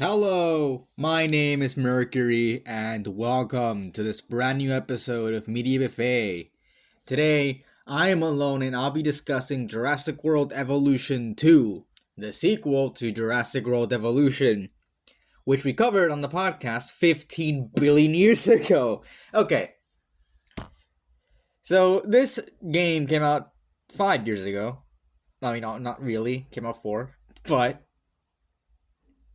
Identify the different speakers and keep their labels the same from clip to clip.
Speaker 1: Hello, my name is Mercury, and welcome to this brand new episode of Media Buffet. Today, I am alone and I'll be discussing Jurassic World Evolution 2, the sequel to Jurassic World Evolution, which we covered on the podcast 15 billion years ago. Okay, so this game came out 5 years ago. I mean, not really, came out 4, but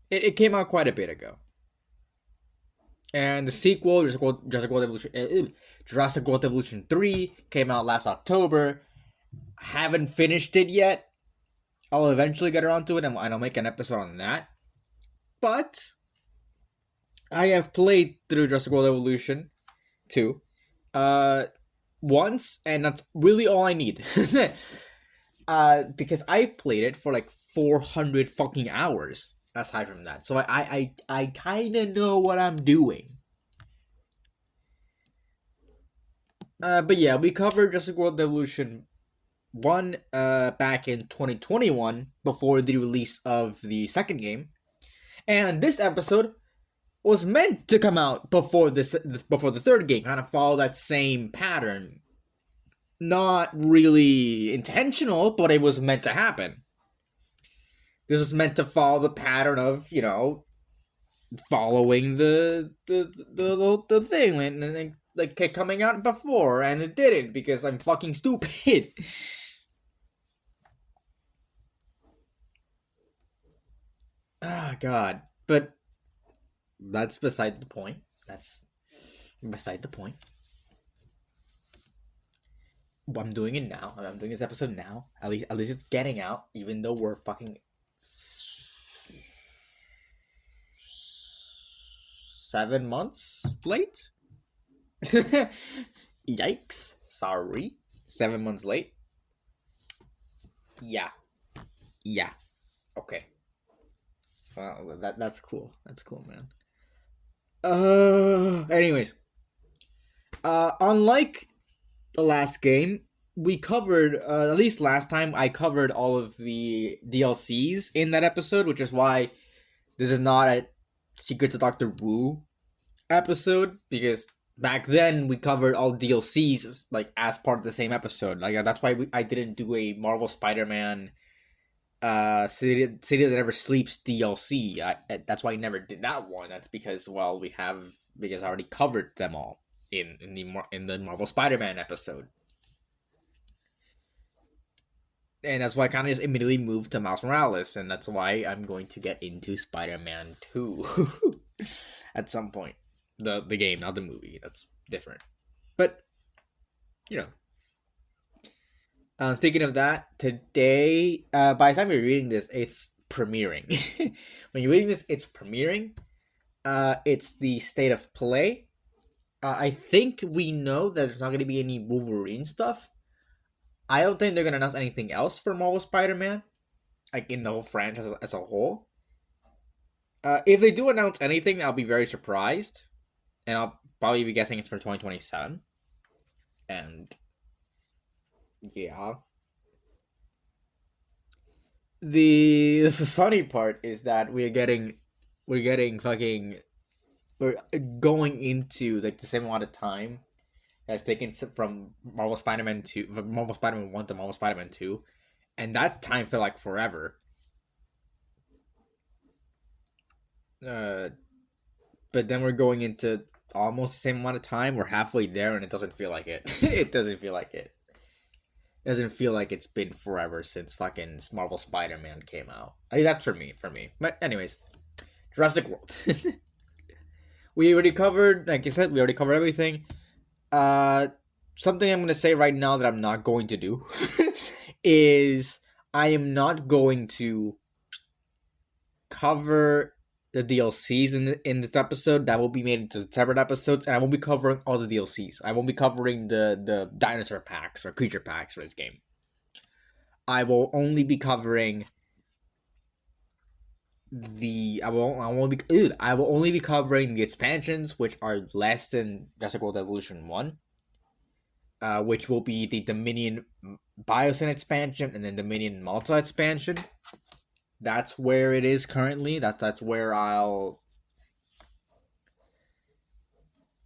Speaker 1: it came out quite a bit ago. And the sequel, Jurassic World Evolution 3, came out last October. Haven't finished it yet. I'll eventually get around to it and I'll make an episode on that. But I have played through Jurassic World Evolution 2 once, and that's really all I need. Because I've played it for like 400 fucking hours. Aside from that, so I kind of know what I'm doing. But yeah, we covered Jurassic World Evolution 1 back in 2021 before the release of the second game, and this episode was meant to come out before the third game, kind of follow that same pattern. Not really intentional, but it was meant to happen. This is meant to follow the pattern of, following the thing and like coming out before, and it didn't because I'm fucking stupid. God. But that's beside the point. That's beside the point. I'm doing it now. I'm doing this episode now. At least it's getting out, even though we're fucking 7 months late. Yikes. Sorry. 7 months late. Yeah. Okay. Well, that's cool. That's cool, man. Anyways. Unlike the last game, we covered, at least last time, I covered all of the DLCs in that episode, which is why this is not a Secrets of Dr. Wu episode, because back then we covered all DLCs like as part of the same episode. Like that's why I didn't do a Marvel Spider-Man City That Never Sleeps DLC. That's why I never did that one. That's because I already covered them all in the Marvel Spider-Man episode. And that's why I kind of just immediately moved to Miles Morales, and that's why I'm going to get into Spider-Man 2 at some point. The game, not the movie. That's different. But, speaking of that, today, by the time you're reading this, it's premiering. When you're reading this, it's premiering. It's the state of play. I think we know that there's not going to be any Wolverine stuff. I don't think they're going to announce anything else for Marvel Spider-Man, like in the whole franchise as a whole. If they do announce anything, I'll be very surprised. And I'll probably be guessing it's for 2027. And, yeah. The funny part is that we're going into, like, the same amount of time that's taken from Marvel Spider-Man 1 to Marvel Spider-Man 2. And that time felt like forever. But then we're going into almost the same amount of time. We're halfway there and it doesn't feel like it. It doesn't feel like it. It doesn't feel like it's been forever since fucking Marvel Spider-Man came out. I mean, that's for me. But anyways, Jurassic World. We already covered, like I said, everything. Something I'm going to say right now that I'm not going to do is I am not going to cover the DLCs in this episode. That will be made into separate episodes, and I won't be covering all the DLCs. I won't be covering the dinosaur packs or creature packs for this game. I will only be covering I will only be covering the expansions, which are less than Jurassic World Evolution 1. Which will be the Dominion Biosyn expansion and then Dominion Malta expansion. that's where it is currently. That's where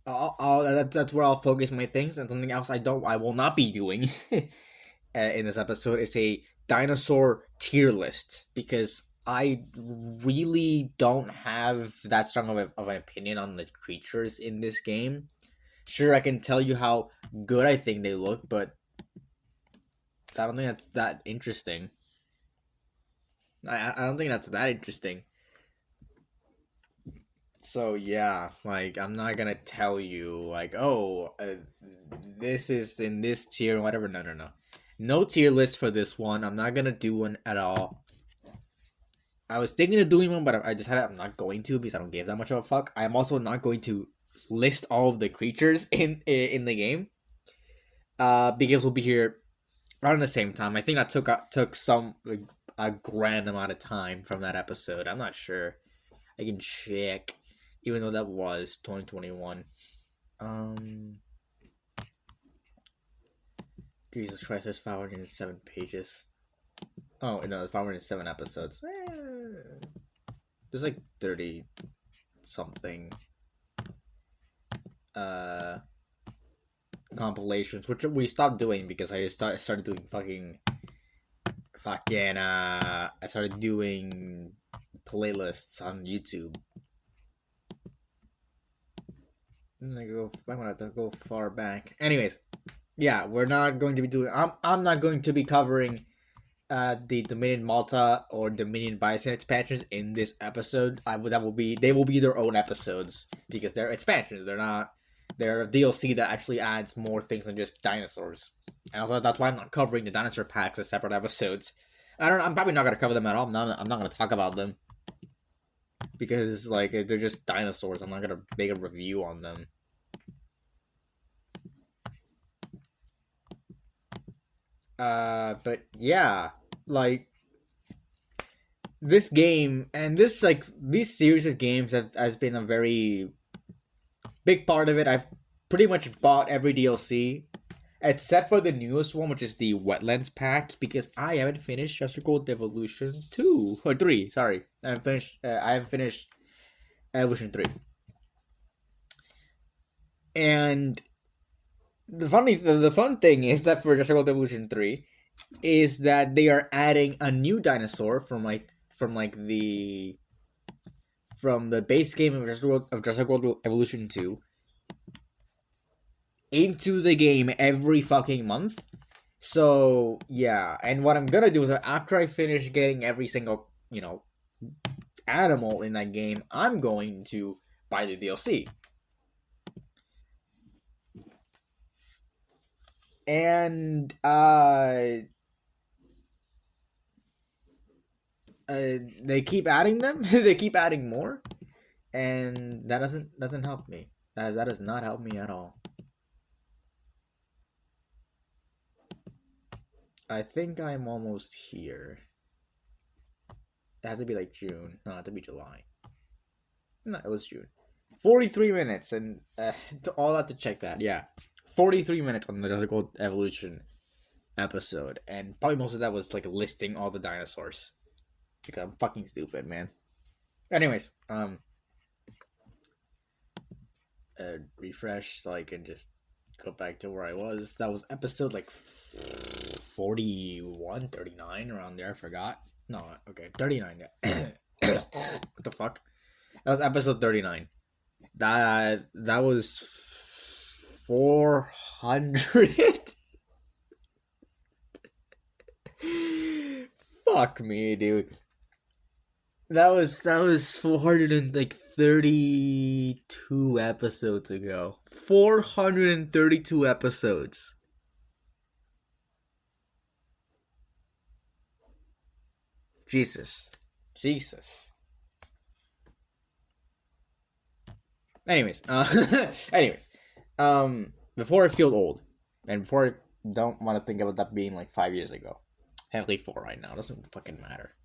Speaker 1: that's where I'll focus my things, and something else I will not be doing in this episode is a dinosaur tier list, because I really don't have that strong of an opinion on the creatures in this game. Sure, I can tell you how good I think they look, but I don't think that's that interesting. I don't think that's that interesting. So yeah, like I'm not gonna tell you like, oh, this is in this tier or whatever. No, no, no, no tier list for this one. I'm not gonna do one at all. I was thinking of doing one, but I decided I'm not going to because I don't give that much of a fuck. I'm also not going to list all of the creatures in the game. Because we'll be here around the same time. I think that took some like, a grand amount of time from that episode. I'm not sure. I can check, even though that was 2021. Jesus Christ, there's 507 pages. Oh no, 507 episodes. There's like 30 something compilations, which we stopped doing because I just started doing I started doing playlists on YouTube. I'm gonna have to go far back. Anyways, yeah, we're not going to be doing. I'm not going to be covering the Dominion Malta or Dominion Bison expansions in this episode. They will be their own episodes because they're expansions. They're a DLC that actually adds more things than just dinosaurs. And also that's why I'm not covering the dinosaur packs as separate episodes. I'm probably not gonna cover them at all. I'm not gonna talk about them because like they're just dinosaurs. I'm not gonna make a review on them. But yeah, like this game and this series of games has been a very big part of it. I've pretty much bought every DLC except for the newest one, which is the Wetlands pack, because I haven't finished Jurassic World Evolution 2 or 3. Sorry, I haven't finished Evolution 3. And the fun thing is that for Jurassic World Evolution 3 is that they are adding a new dinosaur from the base game of Jurassic World Evolution 2 into the game every fucking month. So yeah, and what I'm gonna do is after I finish getting every single animal in that game, I'm going to buy the DLC. And they keep adding them. They keep adding more, and that doesn't help me. That does not help me at all. I think I'm almost here. It has to be like June. No, it has to be July. No, it was June. 43 minutes, and all that to check that. Yeah, 43 minutes on the Jurassic World Evolution episode, and probably most of that was like listing all the dinosaurs because I'm fucking stupid, man. Anyways, refresh so I can just go back to where I was. That was episode like 41, 39, around there. I forgot. No, okay, 39. Yeah. What the fuck? That was episode 39. That was 400. Fuck me, dude. That was 432 episodes ago. 432 episodes. Jesus. Anyways, before I feel old, and before I don't want to think about that being like 5 years ago, technically 4 right now, doesn't fucking matter.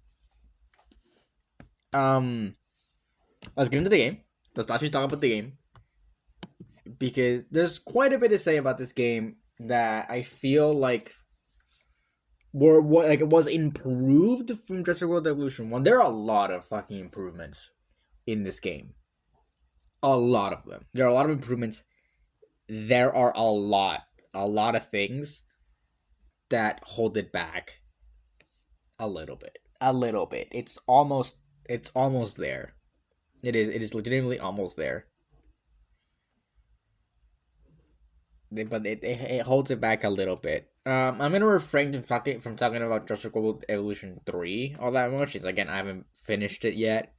Speaker 1: Let's get into the game. Let's actually talk about the game, because there's quite a bit to say about this game that I feel like were what like it was improved from Jurassic World Evolution 1. There are a lot of fucking improvements in this game. A lot of them. There are a lot of improvements. There are a lot of things that hold it back a little bit. A little bit. It's almost there. It is legitimately almost there. But it holds it back a little bit. I'm gonna refrain from talking about Jurassic World Evolution 3 all that much. Again, I haven't finished it yet,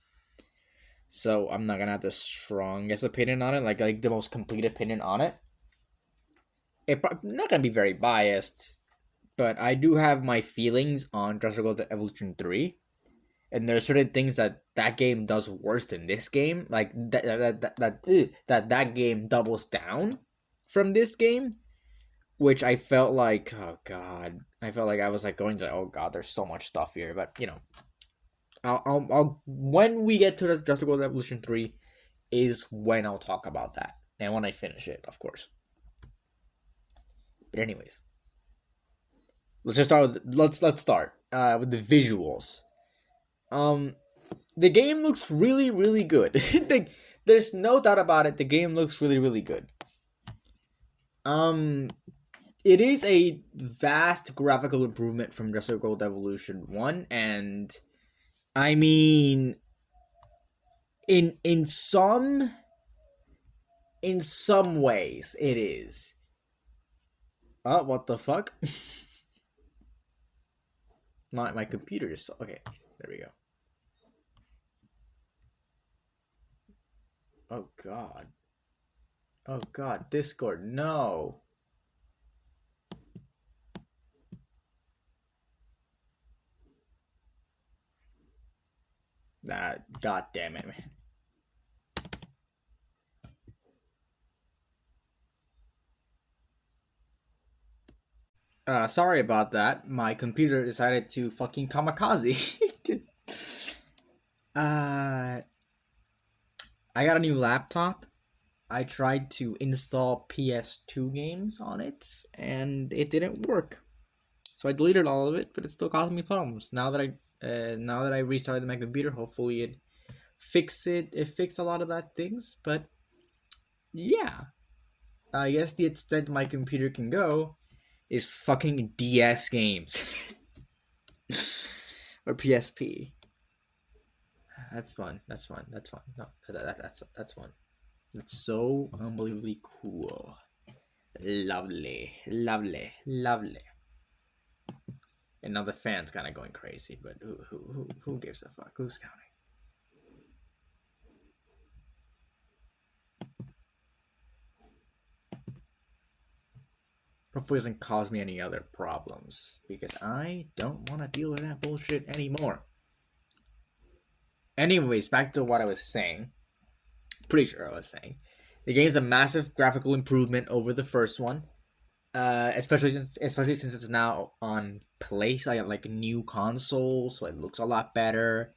Speaker 1: so I'm not gonna have the strongest opinion on it, like the most complete opinion on it. Not gonna be very biased, but I do have my feelings on Jurassic World Evolution 3. And there are certain things that game does worse than this game, like that game doubles down from this game, which I felt like, oh god, I felt like I was like going to, oh god, there's so much stuff here. But you know, I'll when we get to the Jurassic World Evolution 3 is when I'll talk about that, and when I finish it, of course. But anyways, let's just start with let's start with the visuals. The game looks really, really good. There's no doubt about it. The game looks really, really good. It is a vast graphical improvement from Jurassic World Evolution 1, and I mean, in some ways, it is. Oh, what the fuck? my computer is okay. There we go. Oh god. Oh god, Discord, no. God damn it, man. Sorry about that. My computer decided to fucking kamikaze. I got a new laptop. I tried to install PS2 games on it, and it didn't work. So I deleted all of it, but it still causing me problems. Now that I restarted my computer, hopefully it fixed a lot of that things. But yeah, I guess the extent my computer can go is fucking DS games or PSP. That's fun. That's fun. No, that's fun. That's so unbelievably cool. Lovely. And now the fan's kind of going crazy, but who gives a fuck? Who's counting? Hopefully it doesn't cause me any other problems, because I don't want to deal with that bullshit anymore. Anyways, back to what I was saying. Pretty sure I was saying. The game's a massive graphical improvement over the first one. Especially since it's now on like new consoles, so it looks a lot better.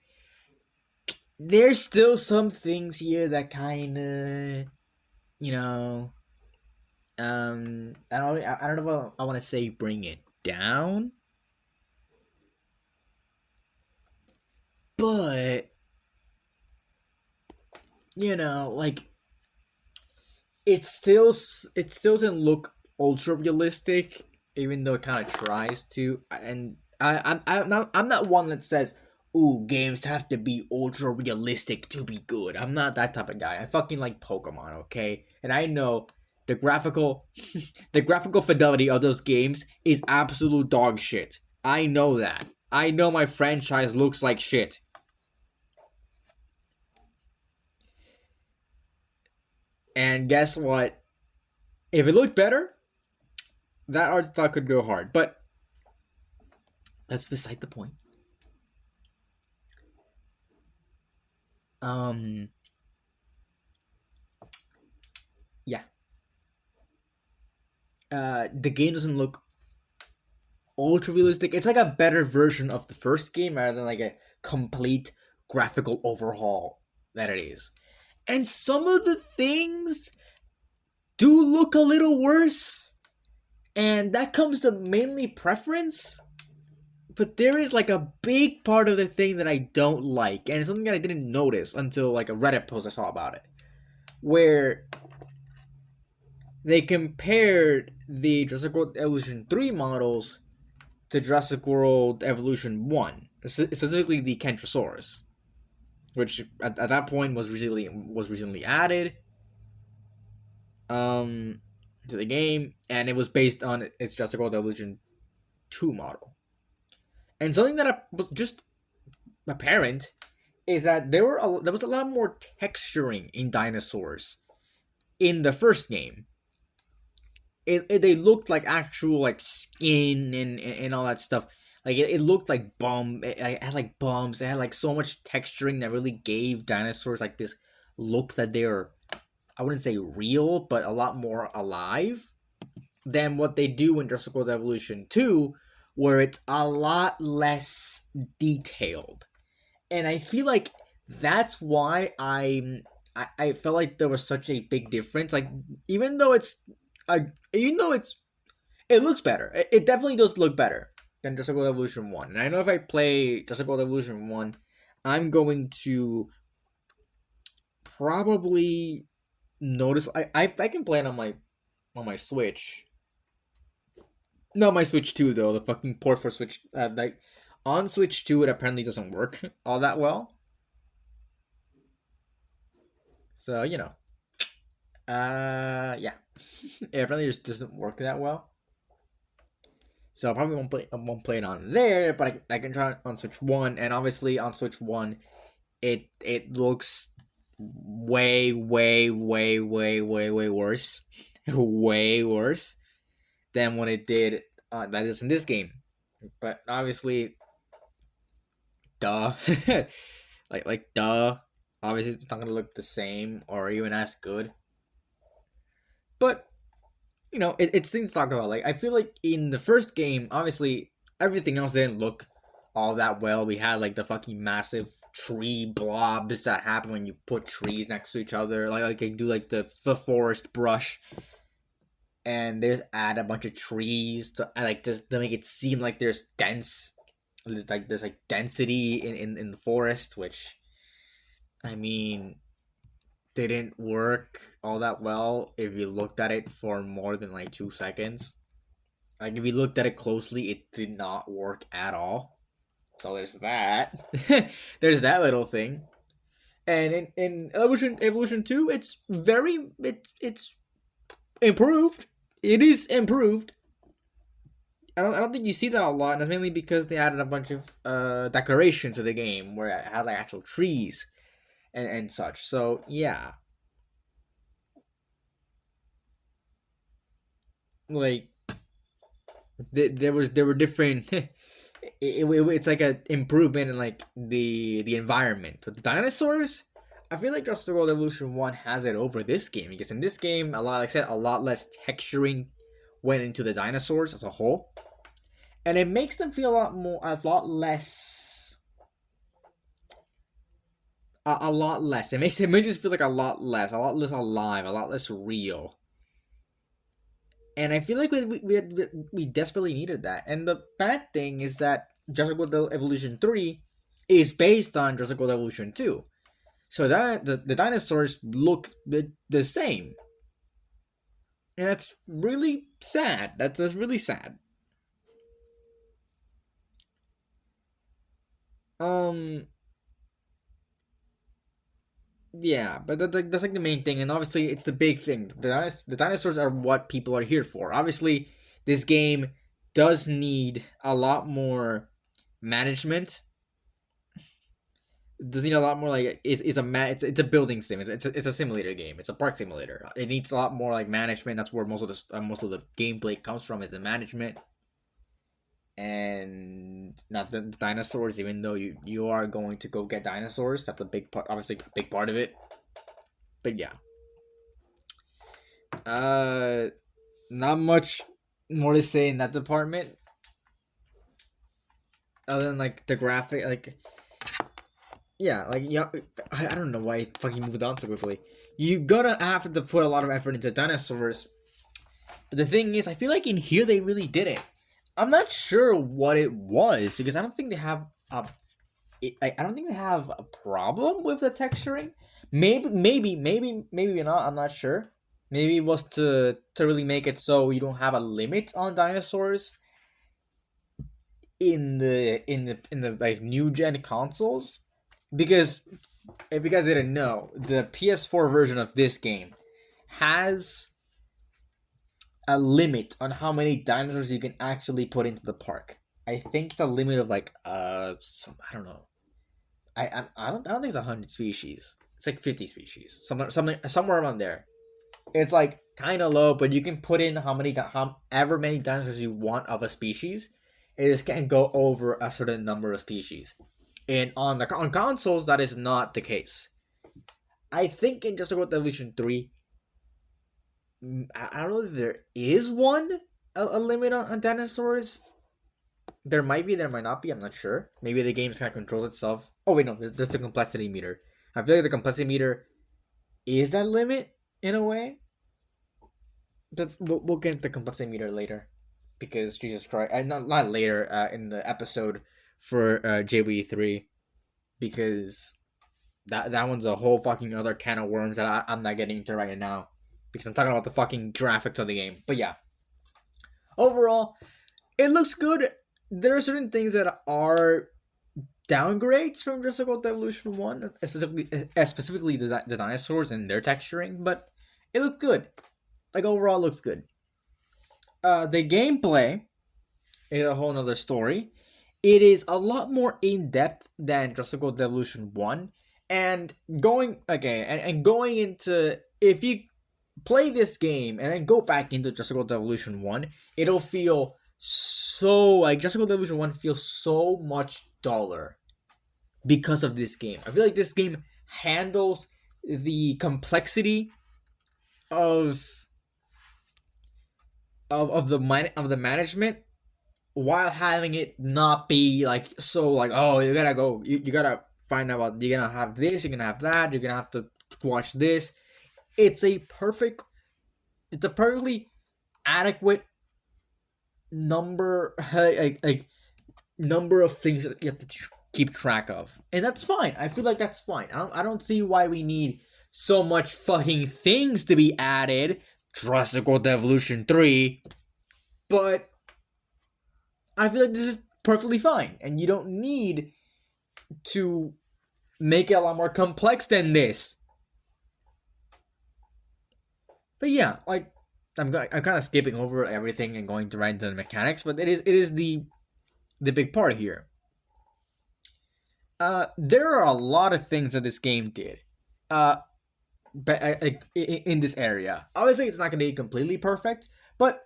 Speaker 1: There's still some things here that kind of, you know, I don't know if I want to say bring it down, but you know, like it still doesn't look ultra realistic, even though it kind of tries to. And I'm not one that says, "Ooh, games have to be ultra realistic to be good." I'm not that type of guy. I fucking like Pokemon, okay? And I know the graphical fidelity of those games is absolute dog shit. I know that. I know my franchise looks like shit. And guess what? If it looked better, that art style could go hard. But that's beside the point. Yeah. The game doesn't look ultra realistic. It's like a better version of the first game rather than like a complete graphical overhaul that it is. And some of the things do look a little worse. And that comes to mainly preference. But there is like a big part of the thing that I don't like, and it's something that I didn't notice until like a Reddit post I saw about it, where they compared the Jurassic World Evolution 3 models to Jurassic World Evolution 1, specifically the Kentrosaurus, which at that point was recently added to the game, and it was based on its Jurassic World Evolution 2 model. And something that was just apparent is that there was a lot more texturing in dinosaurs in the first game. They looked like actual like skin and all that stuff. Like it looked like it had like bumps. It had like so much texturing that really gave dinosaurs like this look that they're, I wouldn't say real, but a lot more alive than what they do in Jurassic World Evolution 2, where it's a lot less detailed. And I feel like that's why I felt like there was such a big difference. Like even though it looks better. It definitely does look better than Jurassic World Evolution 1. And I know if I play Jurassic World Evolution 1, I'm going to probably notice I can play it on my Switch. No, my Switch 2 though, the fucking port for Switch like on Switch 2 it apparently doesn't work all that well. So, yeah. It apparently just doesn't work that well. So I probably won't play it on there, but I can try it on Switch 1, and obviously on Switch 1 it looks way worse. Way worse than what it did that is in this game. But obviously duh. like duh. Obviously it's not gonna look the same or even as good. But it's things to talk about. Like I feel like in the first game, obviously everything else didn't look all that well. We had like the fucking massive tree blobs that happen when you put trees next to each other. Like they do like the forest brush, and there's add a bunch of trees to like just to make it seem like there's density in the forest, which I mean didn't work all that well if you looked at it for more than like 2 seconds. Like if you looked at it closely, it did not work at all. So there's that. There's that little thing. And in Evolution 2, it's improved. It is improved. I don't think you see that a lot, and that's mainly because they added a bunch of decorations to the game where it had like actual trees and such. So yeah, like there were different. It's like a improvement in like the environment. But the dinosaurs, I feel like Jurassic World Evolution 1 has it over this game, because in this game, a lot less texturing went into the dinosaurs as a whole, and it makes them feel a lot less. It makes it just feel like a lot less alive, a lot less real. And I feel like we desperately needed that. And the bad thing is that Jurassic World Evolution 3 is based on Jurassic World Evolution 2. So that the dinosaurs look the same. And that's really sad. That's really sad. Yeah, but that's like the main thing, and obviously it's the big thing. The dinosaurs are what people are here for. Obviously, this game does need a lot more management. It does need a lot more like it's a building sim. It's a simulator game. It's a park simulator. It needs a lot more like management. That's where most of the gameplay comes from, is the management. And not the dinosaurs, even though you are going to go get dinosaurs. That's a big part, obviously a big part of it. But yeah. Not much more to say in that department. Other than like the graphic, like yeah, like yeah, I don't know why I fucking moved on so quickly. You're gonna have to put a lot of effort into dinosaurs. But the thing is, I feel like in here they really did it. I'm not sure what it was because I don't think they have a I don't think they have a problem with the texturing. Maybe not. I'm not sure. Maybe it was to really make it so you don't have a limit on dinosaurs in the like new gen consoles. Because if you guys didn't know, the PS4 version of this game has a limit on how many dinosaurs you can actually put into the park. I think the limit of like I don't know. I don't think it's 100 species. It's like 50 species. Somewhere around there. It's like kind of low, but you can put in however many dinosaurs you want of a species. It just can't go over a certain number of species. And on consoles, that is not the case. I think in Jurassic World Evolution 3, I don't know if there is a limit on dinosaurs. There might be, there might not be. I'm not sure. Maybe the game kind of controls itself. Oh wait, no, there's the complexity meter. I feel like the complexity meter is that limit in a way. We'll get into the complexity meter later, because Jesus Christ, not later. In the episode for JW3, because that one's a whole fucking other can of worms that I'm not getting into right now, because I'm talking about the fucking graphics of the game. But yeah, overall, it looks good. There are certain things that are downgrades from Jurassic World Evolution 1, specifically the dinosaurs and their texturing, but it looked good. Like, overall, it looks good. The gameplay is a whole nother story. It is a lot more in-depth than Jurassic World Evolution 1, and going into, if you play this game and then go back into Jurassic World Evolution 1, it'll feel so, like, Jurassic World Evolution 1 feels so much duller because of this game. I feel like this game handles the complexity of the management while having it not be like so like, oh, you gotta find out about, you're gonna have this, you're gonna have that, you're gonna have to watch this. It's a perfectly adequate number, like number of things that you have to keep track of, and that's fine. I feel like that's fine. I don't see why we need so much fucking things to be added. Jurassic World Evolution 3, but I feel like this is perfectly fine, and you don't need to make it a lot more complex than this. But yeah, like, I'm kind of skipping over everything and going right into the mechanics, but it is the big part here. There are a lot of things that this game did. But in this area, obviously it's not going to be completely perfect, but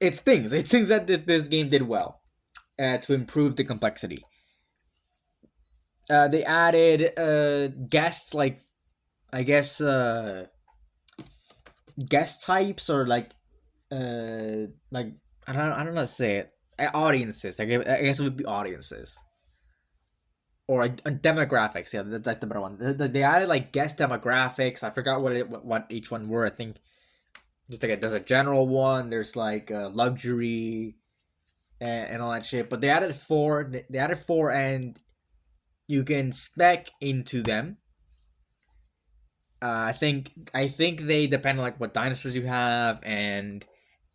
Speaker 1: it's things that this game did well to improve the complexity. They added guests, like, I guess guest types, or like I don't know how to say it. Audiences. I guess it would be audiences. Or demographics, yeah, that's the better one. They added like guest demographics. I forgot what each one were. I think just like there's a general one. There's like luxury and all that shit. But they added four. They added four, and you can spec into them. I think they depend on like what dinosaurs you have, and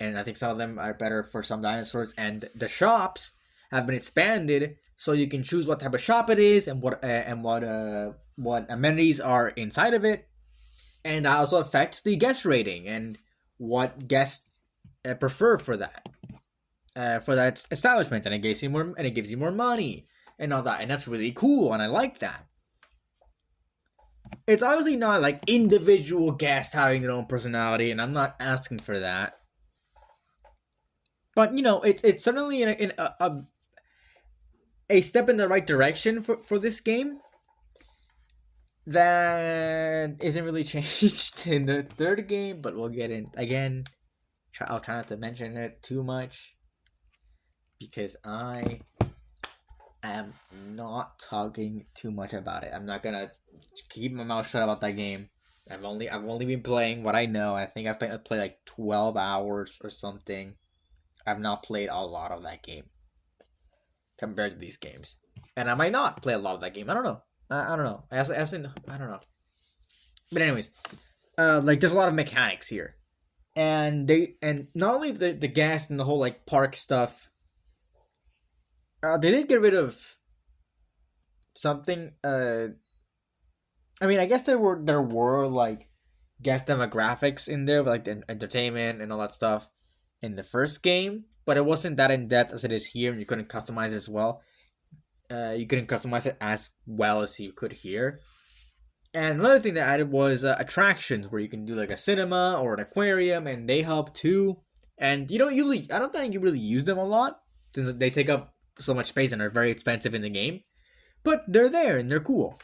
Speaker 1: I think some of them are better for some dinosaurs. And the shops have been expanded, so you can choose what type of shop it is and what amenities are inside of it, and that also affects the guest rating and what guests prefer for that establishment, and it gives you more money and all that, and that's really cool, and I like that. It's obviously not like individual guests having their own personality, and I'm not asking for that, but you know, it's certainly a step in the right direction for this game that isn't really changed in the third game, but we'll get in again. I'll try not to mention it too much because I am not talking too much about it. I'm not gonna keep my mouth shut about that game. I've only been playing what I know. I think I've played like 12 hours or something. I've not played a lot of that game compared to these games, and I might not play a lot of that game. I don't know. I don't know. As in, I don't know. But anyways, like there's a lot of mechanics here, and not only the gas and the whole like park stuff. They did get rid of something. I mean, I guess there were like guest demographics in there, like the entertainment and all that stuff in the first game, but it wasn't that in depth as it is here, and you couldn't customize it as well. You couldn't customize it as well as you could here. And another thing they added was attractions where you can do like a cinema or an aquarium, and they help too. And you don't usually, I don't think you really use them a lot since they take up so much space and are very expensive in the game. But they're there and they're cool.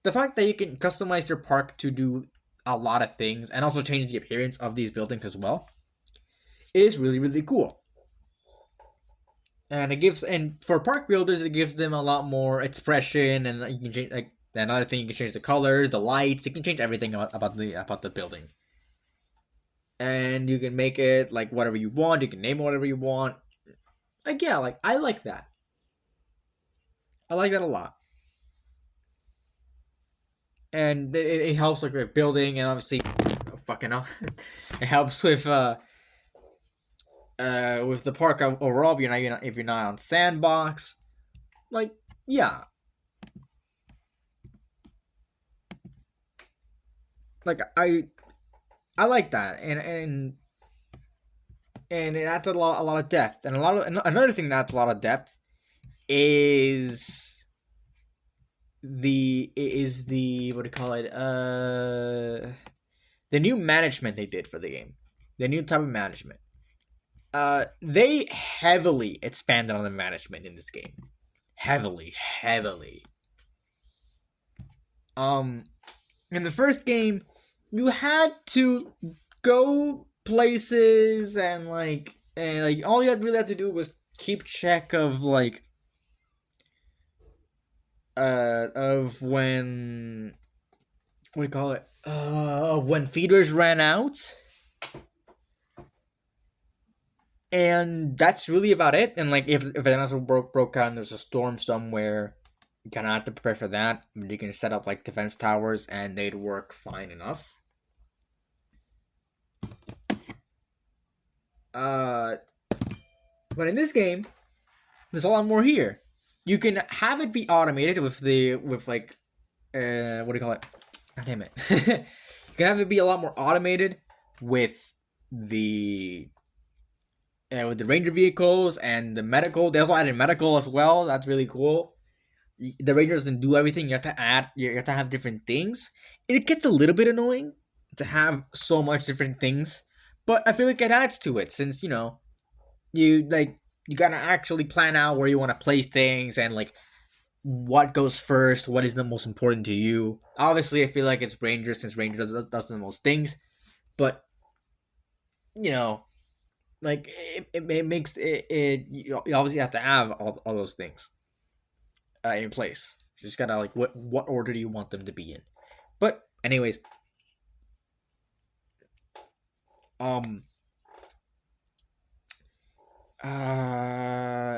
Speaker 1: The fact that you can customize your park to do a lot of things and also change the appearance of these buildings as well is really, really cool. And for park builders, it gives them a lot more expression, and you can change, like, another thing, you can change the colors, the lights, you can change everything about the building. And you can make it like whatever you want, you can name it whatever you want. Like, yeah, like I like that. I like that a lot. And it helps like with building, and obviously fucking hell. It helps with the park overall if you're not on sandbox. Like, yeah. Like I like that, and it adds a lot of depth, and another thing that adds a lot of depth is the what do you call it? The new management they did for the game, the new type of management. They heavily expanded on the management in this game, heavily. In the first game, you had to go places and all you really had to do was keep check of of when what do you call it? Of when feeders ran out. And that's really about it. And like if a dinosaur broke out and there's a storm somewhere, you kinda have to prepare for that. You can set up like defense towers and they'd work fine enough. But in this game, there's a lot more here. You can have it be automated with what do you call it? God damn it. You can have it be a lot more automated with the ranger vehicles and the medical. They also added medical as well. That's really cool. The rangers can do everything. You have to have different things. It gets a little bit annoying to have so much different things, but I feel like it adds to it since you gotta actually plan out where you want to place things and like what goes first, what is the most important to you. Obviously, I feel like it's Ranger since Ranger does the most things, but like it makes it you obviously have to have all those things in place. You just gotta like what order do you want them to be in. But anyways,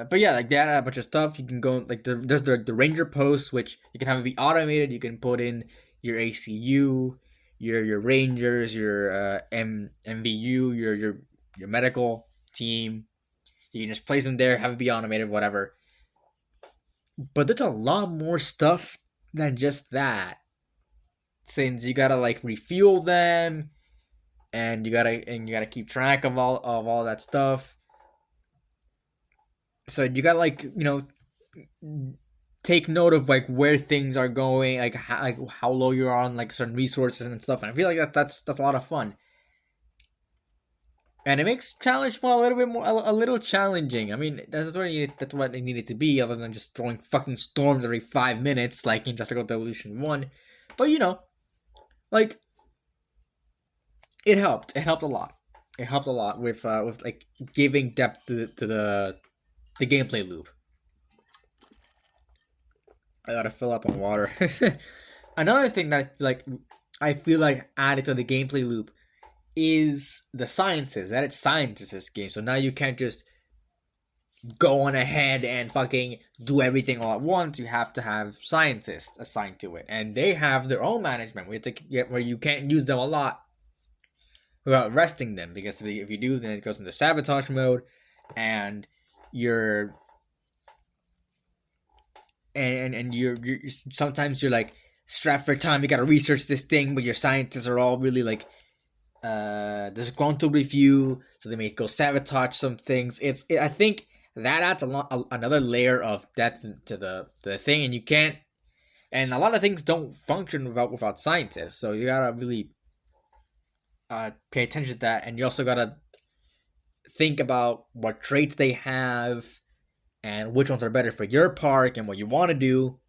Speaker 1: but yeah, like they add a bunch of stuff. You can go like there's the ranger posts, which you can have it be automated. You can put in your ACU, your rangers, your MVU, your medical team. You can just place them there, have it be automated, whatever. But there's a lot more stuff than just that. Since you gotta like refuel them, and you gotta keep track of all that stuff. So you gotta take note of like where things are going, like how low you are on like certain resources and stuff. And I feel like that's a lot of fun. And it makes challenge mode a little bit more a little challenging. I mean, that's what it needed to be, other than just throwing fucking storms every 5 minutes like in Jurassic World Evolution 1. But like it helped. It helped a lot. It helped a lot with like giving depth to the gameplay loop. I gotta fill up on water. Another thing that I feel like added to the gameplay loop is the sciences. That it's science in this game. So now you can't just go on ahead and fucking do everything all at once. You have to have scientists assigned to it, and they have their own management where you can't use them a lot without resting them, because if you do, then it goes into sabotage mode, and you're and you're sometimes you're like strapped for time. You gotta research this thing, but your scientists are all really like disgruntled with you, so they may go sabotage some things. I think that adds another layer of depth to the thing, and you can't. And a lot of things don't function without scientists, so you gotta really pay attention to that, and you also gotta think about what traits they have and which ones are better for your park and what you want to do,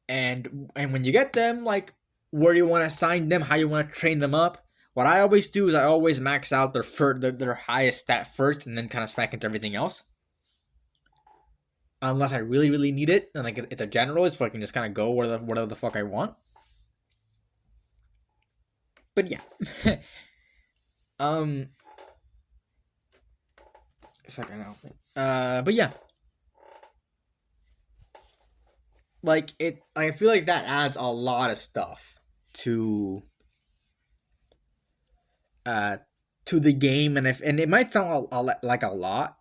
Speaker 1: and when you get them, like where you want to assign them, how you want to train them up. What I always do is I always max out their highest stat first, and then kind of smack into everything else. Unless I really need it, and like it's a general, so I can just kind of go whatever the fuck I want. But yeah, if I can help it. But yeah, like it. I feel like that adds a lot of stuff to to the game, and it might sound like a lot,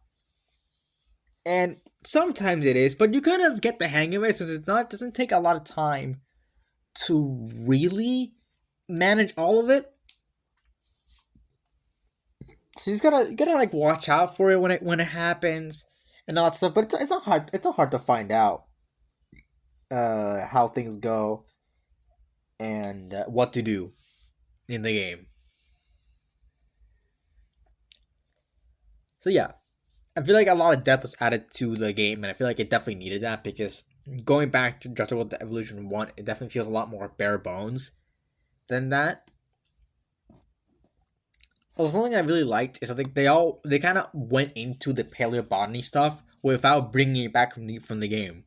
Speaker 1: and sometimes it is, but you kind of get the hang of it, since it doesn't take a lot of time to really manage all of it. So you gotta like watch out for it when it happens and all that stuff. But it's not hard. It's not hard to find out how things go and what to do in the game. So yeah, I feel like a lot of depth was added to the game, and I feel like it definitely needed that, because going back to Jurassic World Evolution 1, it definitely feels a lot more bare bones than that. Also, something I really liked is I think they kind of went into the paleobotany stuff without bringing it back from the game.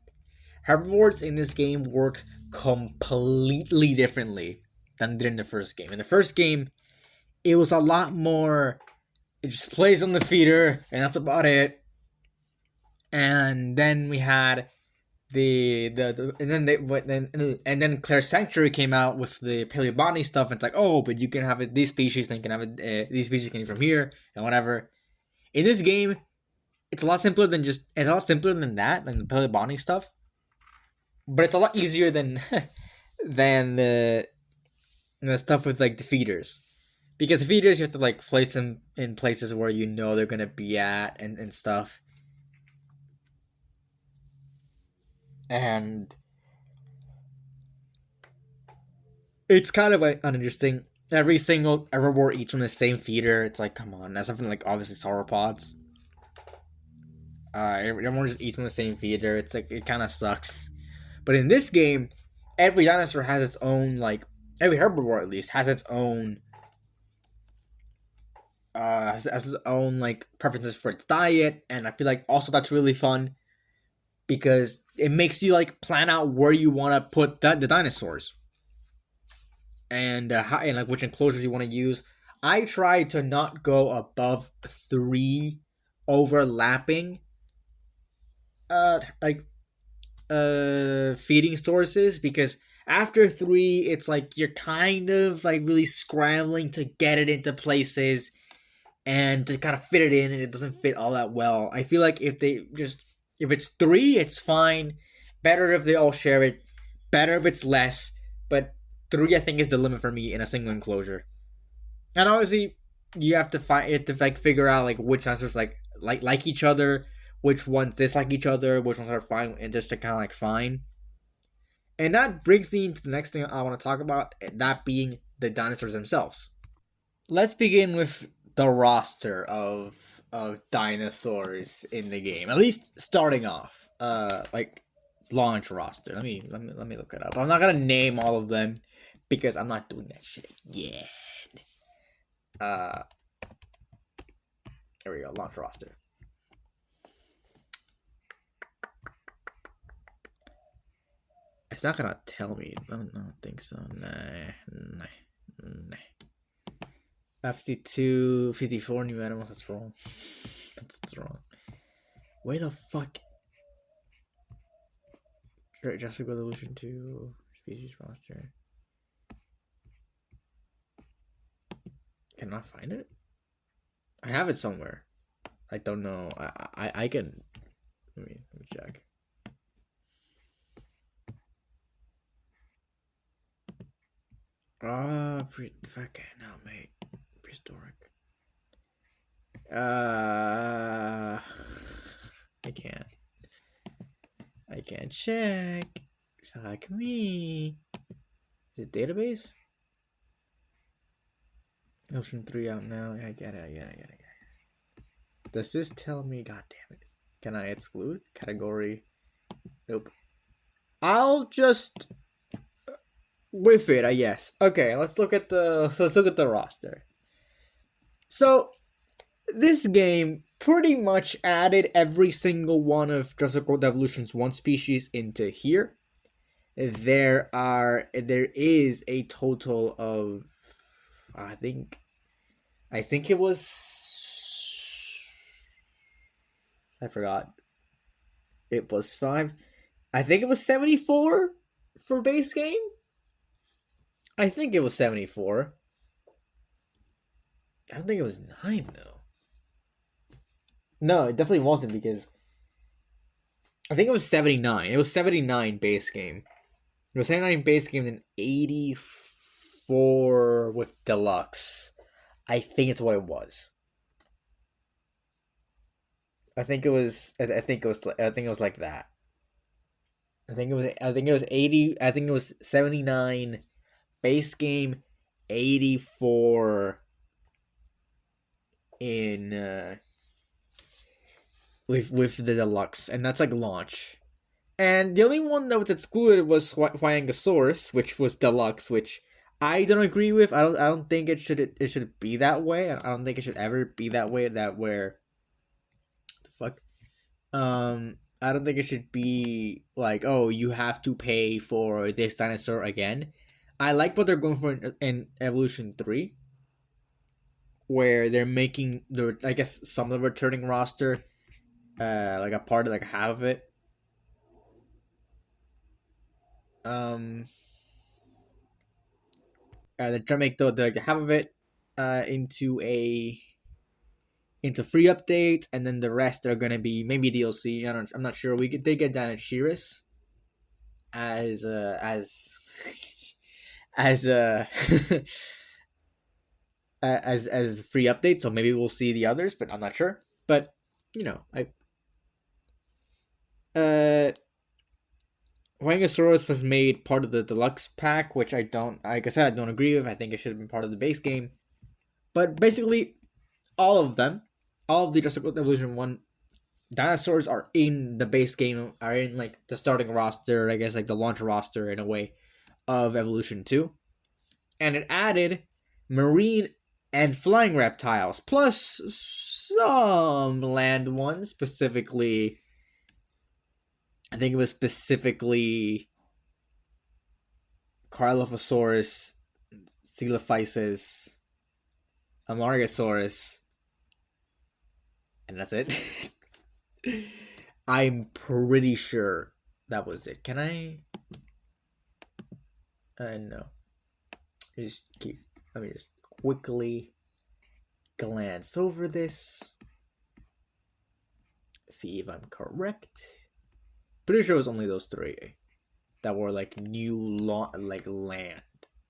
Speaker 1: Herbivores in this game work completely differently than they did in the first game. In the first game, it was a lot more. It just plays on the feeder, and that's about it. And then we had and then Claire Sanctuary came out with the paleobotany stuff, and it's like, oh, but you can have it these species, then you can have it these species can be from here and whatever. In this game, it's a lot simpler than that, than the paleobotany stuff. But it's a lot easier than than the stuff with like the feeders. Because the feeders, you have to like place them in places where you know they're gonna be at and stuff. And it's kind of like uninteresting. Every single herbivore eats from the same feeder. It's like, come on, that's something like obviously sauropods. Everyone just eats from the same feeder. It's like, it kind of sucks. But in this game, every dinosaur has its own, like, every herbivore at least has its own has its own like preferences for its diet, and I feel like also that's really fun, because it makes you like plan out where you want to put the dinosaurs, and how, and like which enclosures you want to use. I try to not go above 3 overlapping like feeding sources, because after 3 it's like you're kind of like really scrambling to get it into places and to kind of fit it in, and it doesn't fit all that well. I feel like if it's 3, it's fine. Better if they all share it. Better if it's less. But 3, I think, is the limit for me in a single enclosure. And obviously, you have to like figure out like which dinosaurs like each other, which ones dislike each other, which ones are fine, and just to kind of like fine. And that brings me into the next thing I want to talk about, that being the dinosaurs themselves. Let's begin with the roster of dinosaurs in the game. At least starting off, like launch roster. Let me look it up. I'm not gonna name all of them because I'm not doing that shit yet. There we go. Launch roster. It's not gonna tell me. I don't think so. Nah. 52, 54 new animals. That's wrong. That's wrong. Where the fuck? Jurassic World Evolution 2 species roster. Can I find it? I have it somewhere. I don't know. I can. Let me check. Fuck it, no, mate. Prehistoric. I can't. I can't check. Fuck me. Is it database? Option 3 out now. I get it. Does this tell me? God damn it. Can I exclude? Category. Nope. I'll just whiff it, I guess. Okay, let's look at the roster. So this game pretty much added every single one of Jurassic World Evolution's one species into here. There is a total of I think it was I forgot. It was 5. I think it was 74 for base game. I think it was 74. I don't think it was 9 though. No, it definitely wasn't because I think it was 79. It was 79 base game. It was 79 base game and 84 with deluxe. I think it's what it was. I think it was like that. I think it was 80. I think it was 79 base game, 84 in with the deluxe, and that's like launch. And the only one that was excluded was Huangosaurus, which was deluxe, which I don't agree with. I don't think it should be that way. I don't think it should ever be that way. The fuck. I don't think it should be like, oh, you have to pay for this dinosaur again. I like what they're going for in Evolution 3, where they're making I guess some of the returning roster, like a part of like half of it. They're trying to make the half of it into free updates, and then the rest are gonna be maybe DLC. I'm not sure. They get down at Shiris as as as free updates, so maybe we'll see the others, but I'm not sure. But Huangosaurus was made part of the deluxe pack, which I don't agree with. I think it should have been part of the base game. But basically, all of the Jurassic World Evolution 1 dinosaurs are in the base game, are in like the starting roster, I guess like the launch roster in a way, of Evolution 2. And it added marine and flying reptiles, plus some land ones, specifically I think it was specifically Carlophosaurus, Coelophysis, Amargasaurus, and that's it. I'm pretty sure that was it. Can I? No. Let me just quickly glance over this. See if I'm correct. Pretty sure it was only those 3 that were like new land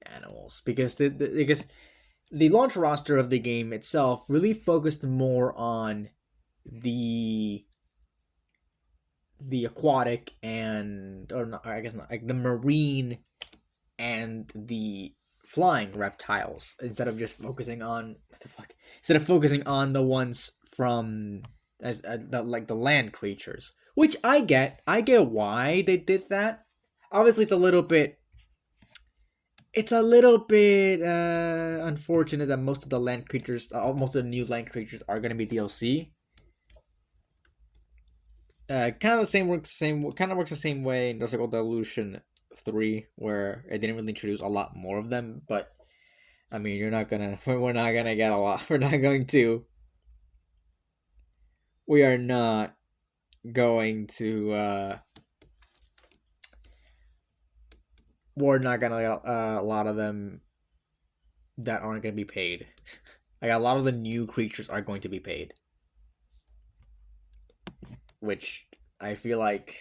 Speaker 1: animals, because the launch roster of the game itself really focused more on the aquatic the marine and the flying reptiles, instead of focusing on the ones from the land creatures. Which I get why they did that. Obviously, it's a little bit unfortunate that most of the land creatures, most of the new land creatures, are going to be DLC. Kind of works the same way in Jurassic World Evolution 3, where it didn't really introduce a lot more of them. But I mean, we're not gonna get a lot. We are not going to we're not gonna get a lot of them that aren't gonna be paid. Like a lot of the new creatures are going to be paid, which I feel like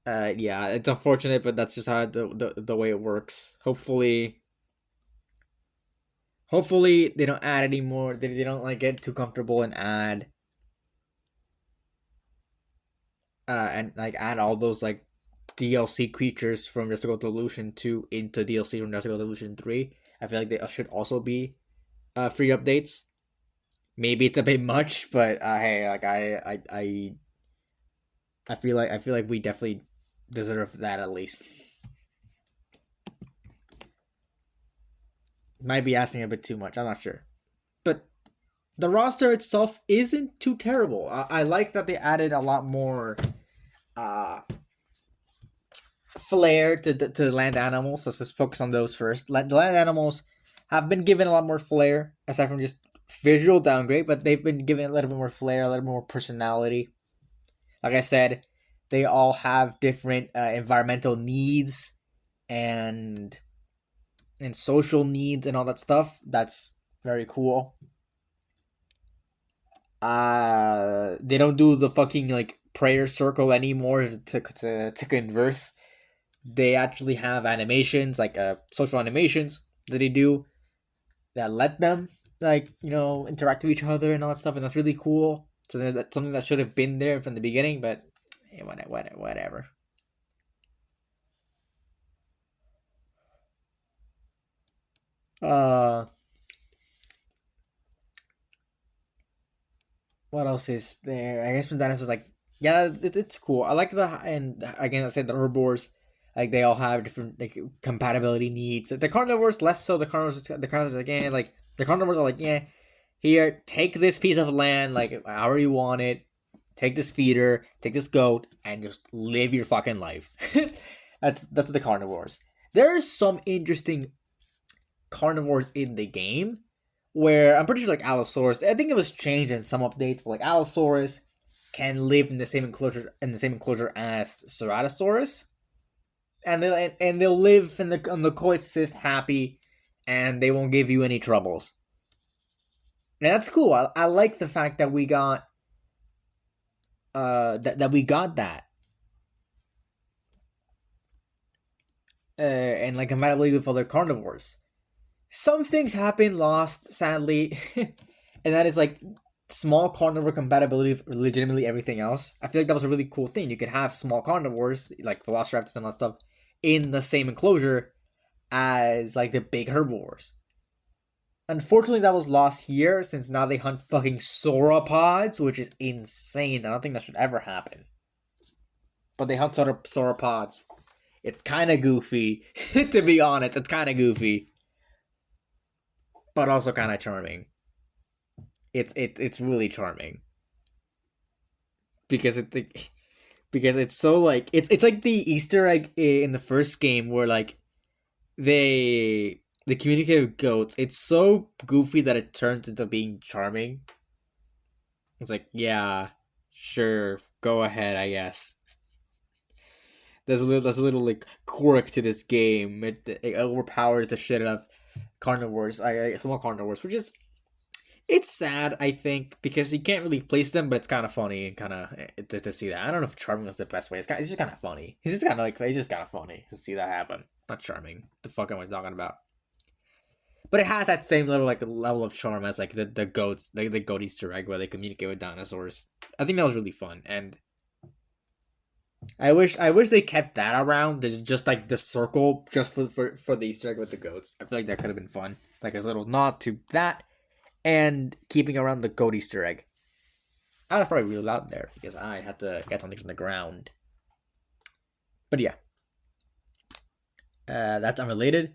Speaker 1: yeah, it's unfortunate, but that's just how the way it works. Hopefully they don't add any more. They don't like get too comfortable and add all those like DLC creatures from Jurassic World Evolution 2 into DLC from Jurassic World Evolution 3. I feel like they should also be free updates. Maybe it's a bit much, but hey, like I feel like we definitely deserve that at least. Might be asking a bit too much. I'm not sure, but the roster itself isn't too terrible. I like that they added a lot more uh flair to the land animals. So let's just focus on those first. The land animals have been given a lot more flair aside from just visual downgrade, but they've been given a little bit more flair, a little more personality. Like I said, they all have different environmental needs and social needs and all that stuff. That's very cool. They don't do the fucking like prayer circle anymore to converse. They actually have animations like social animations that they do that let them like interact with each other and all that stuff, and that's really cool. So that's something that should have been there from the beginning, but hey, whatever. Uh, what else is there? I guess from dinosaurs, like yeah, it's cool. I like and again I said the herbivores, like they all have different like compatibility needs. The carnivores less so. The carnivores again like the carnivores are like yeah, here take this piece of land like however you want it. Take this feeder, take this goat, and just live your fucking life. That's the carnivores. There's some interesting carnivores in the game where I'm pretty sure like Allosaurus. I think it was changed in some updates, but like Allosaurus can live in the same enclosure as Ceratosaurus, and they'll live in the coexist happy, and they won't give you any troubles. And that's cool. I like the fact that we got that we got that and like compatibility with other carnivores. Some things happen lost sadly, and that is like small carnivore compatibility with legitimately everything else. I feel like that was a really cool thing. You could have small carnivores like velociraptors and all that stuff in the same enclosure as like the big herbivores. Unfortunately, that was lost here since now they hunt fucking sauropods, which is insane. I don't think that should ever happen. But they hunt sauropods. It's kind of goofy, to be honest. It's kind of goofy, but also kind of charming. It's really charming because it's so like it's like the Easter egg in the first game where like they communicate with goats. It's so goofy that it turns into being charming. It's like, yeah, sure, go ahead, I guess. There's a little like quirk to this game. It overpowers the shit out of carnivores. Small carnivores, which is it's sad. I think because you can't really place them, but it's kind of funny and kind of to see that. I don't know if charming was the best way. It's just kind of funny. He's just kind of funny to see that happen. Not charming. The fuck am I talking about? But it has that same level of charm as like the goats, the goat Easter egg where they communicate with dinosaurs. I think that was really fun, and I wish they kept that around. There's just like the circle just for the Easter egg with the goats. I feel like that could have been fun, like a little nod to that, and keeping around the goat Easter egg. I was probably really loud there because I had to get something from the ground. But yeah, that's unrelated.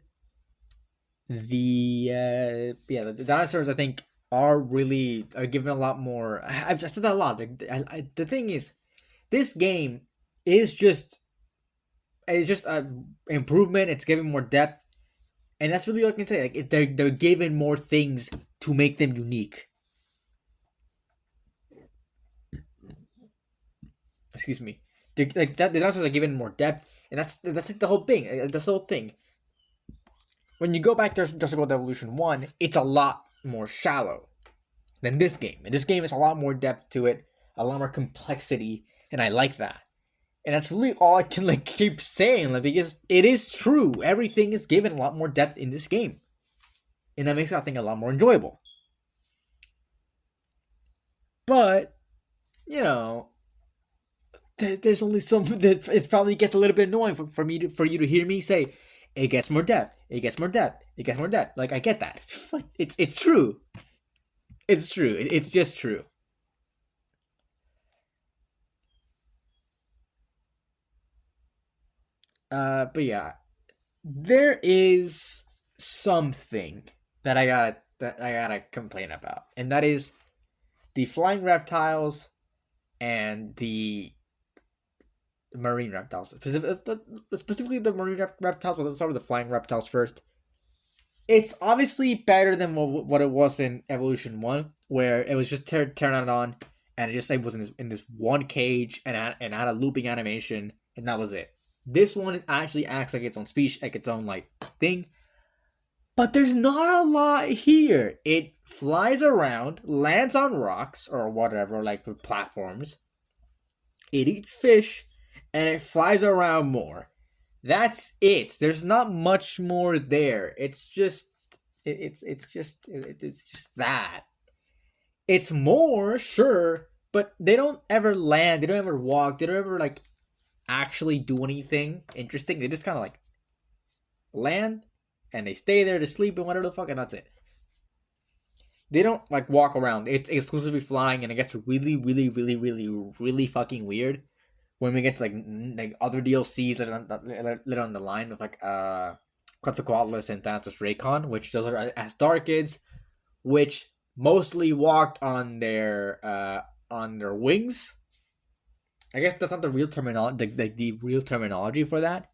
Speaker 1: The dinosaurs I think are given a lot more. I've said that a lot. The thing is, this game is just a improvement. It's giving more depth, and that's really what I can say. Like they're given more things to make them unique. excuse me, like that the dinosaurs are given more depth, and that's like the whole thing. That's the whole thing. When you go back to Jurassic World Evolution 1, it's a lot more shallow than this game. And this game is a lot more depth to it, a lot more complexity, and I like that. And that's really all I can like keep saying, like, because it is true. Everything is given a lot more depth in this game. And that makes it, I think, a lot more enjoyable. But, you know, there's only some that it probably gets a little bit annoying for you to hear me say it gets more depth, it gets more depth, it gets more depth. Like, I get that. It's true. It's true. It's just true. But yeah, there is something that I gotta complain about, and that is the flying reptiles and the marine reptiles. Specifically the marine reptiles, but let's start with the flying reptiles first. It's obviously better than what it was in Evolution 1, where it was just Pteranodon, and it just like was in this one cage and had a looping animation, and that was it. This one actually acts like its own species, like its own like thing. But there's not a lot here. It flies around, lands on rocks or whatever, like platforms. It eats fish, and it flies around more. That's it. There's not much more there. It's just that. It's more, sure, but they don't ever land. They don't ever walk. They don't ever like actually do anything interesting. They just kind of like land and they stay there to sleep and whatever the fuck, and that's it. They don't like walk around. It's exclusively flying, and it gets really, really, really, really, really fucking weird when we get to like other DLCs that on the line with like Quetzalcoatlus and Thanatos Raycon, which those are Astarchids, which mostly walked on their wings. I guess that's not the real terminology, the real terminology for that,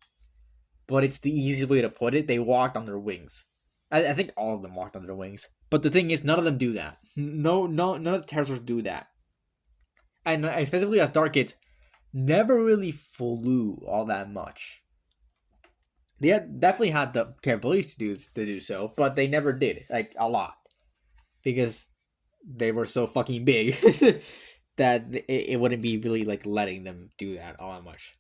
Speaker 1: but it's the easiest way to put it. They walked on their wings. I think all of them walked on their wings. But the thing is, none of them do that. No, none of the pterosaurs do that. And specifically Astarchids never really flew all that much. They definitely had the capabilities to do so, but they never did, like, a lot. Because they were so fucking big that it wouldn't be really, like, letting them do that all that much.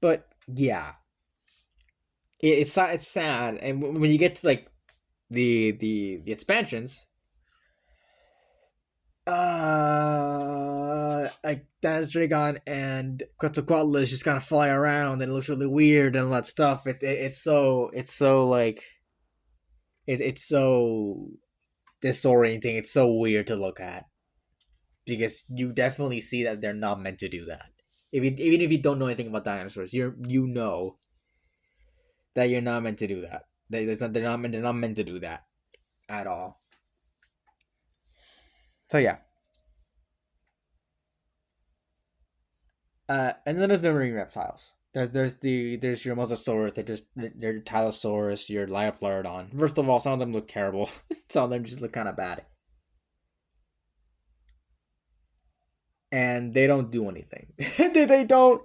Speaker 1: But, yeah. It's sad, and when you get to, like, the expansions, like Dragon and Quetzalcoatlus just kind of fly around and it looks really weird and all that stuff. It's so like it's so disorienting. It's so weird to look at because you definitely see that they're not meant to do that. Even if you don't know anything about dinosaurs, you know that you're not meant to do that. They're not meant to do that at all. So yeah. And then there's the marine reptiles. There's your Mosasaurus, there's your Tylosaurus, your Liopleurodon. First of all, some of them look terrible. Some of them just look kind of bad. And they don't do anything. they don't.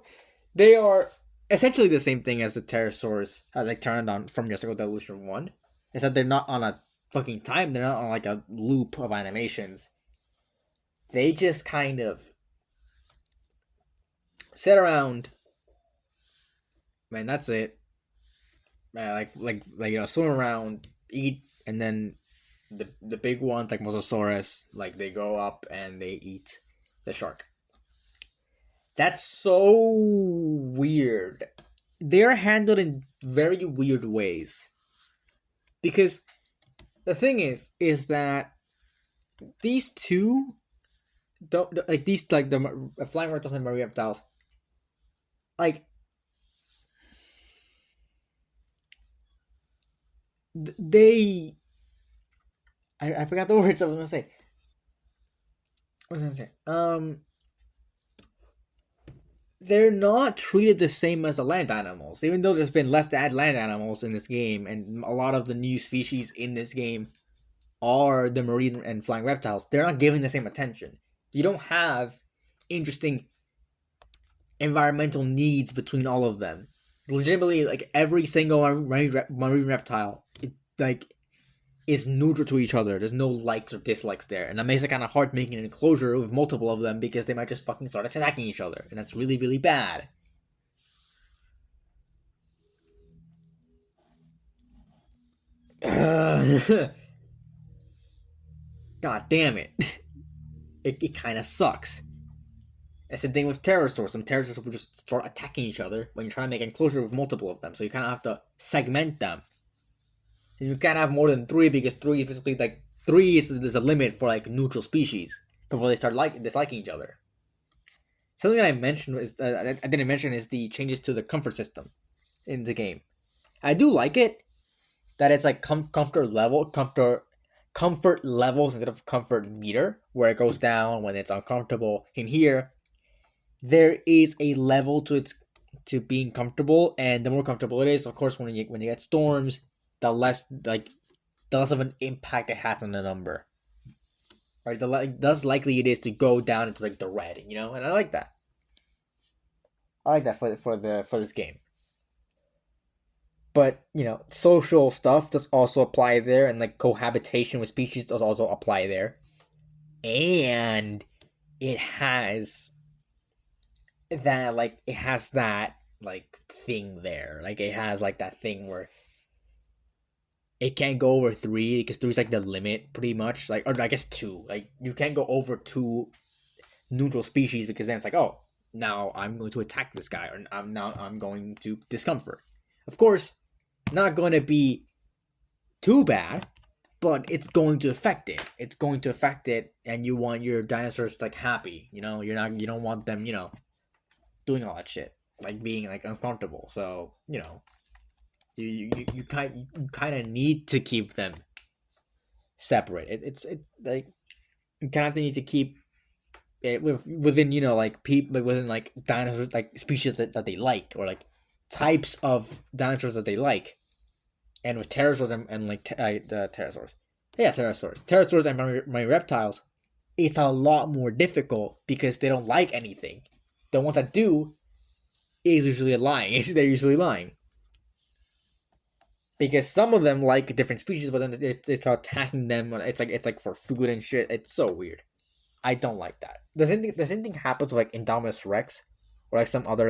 Speaker 1: They are essentially the same thing as the Pterosaurus, like Pteranodon from Jurassic World Evolution 1. Except they're not on a fucking time. They're not on like a loop of animations. They just kind of sit around, man. That's it. Like swim around, eat, and then the big ones like Mosasaurus, like they go up and they eat the shark. That's so weird. They're handled in very weird ways. Because the thing is that these two don't like these like the flying reptiles and marine reptiles. Like they, I forgot the words I was gonna say. What was I gonna say? They're not treated the same as the land animals, even though there's been less land animals in this game, and a lot of the new species in this game are the marine and flying reptiles, they're not giving the same attention. You don't have interesting environmental needs between all of them. Legitimately, like every single marine reptile, like is neutral to each other. There's no likes or dislikes there, and that makes it kind of hard making an enclosure with multiple of them because they might just fucking start attacking each other, and that's really really bad. God damn it. It kind of sucks. It's the thing with pterosaurs. Some pterosaurs will just start attacking each other when you're trying to make an enclosure with multiple of them. So you kind of have to segment them. And you can't have more than three because three is basically like three is there's a limit for like neutral species before they start disliking each other. Something that I mentioned is I didn't mention is the changes to the comfort system in the game. I do like it that it's like comfort levels instead of comfort meter, where it goes down when it's uncomfortable. In here, there is a level to its to being comfortable, and the more comfortable it is, of course, when you get storms, the less of an impact it has on the number. Right, the less likely it is to go down into like the red, and I like that. I like that for this game. But social stuff does also apply there, and like cohabitation with species does also apply there, and it has that like thing there, like it has like that thing where it can't go over three because three is like the limit pretty much, like, or I guess two, like you can't go over two neutral species because then it's like, oh, now I'm going to attack this guy, or I'm going to discomfort. Of course, not going to be too bad, but it's going to affect it. It's going to affect it, and you want your dinosaurs like happy. You don't want them, doing all that shit, like being like uncomfortable. So you kind of need to keep them separated. It's like you kind of need to keep it within like people, within like dinosaurs, like species that they like, or like types of dinosaurs that they like. And with pterosaurs and like the pterosaurs, pterosaurs and my reptiles, it's a lot more difficult because they don't like anything. The ones that do is usually lying. They're usually lying because some of them like different species, but then they start attacking them. It's like for food and shit. It's so weird. I don't like that. The same thing happens with like Indominus Rex, or like some other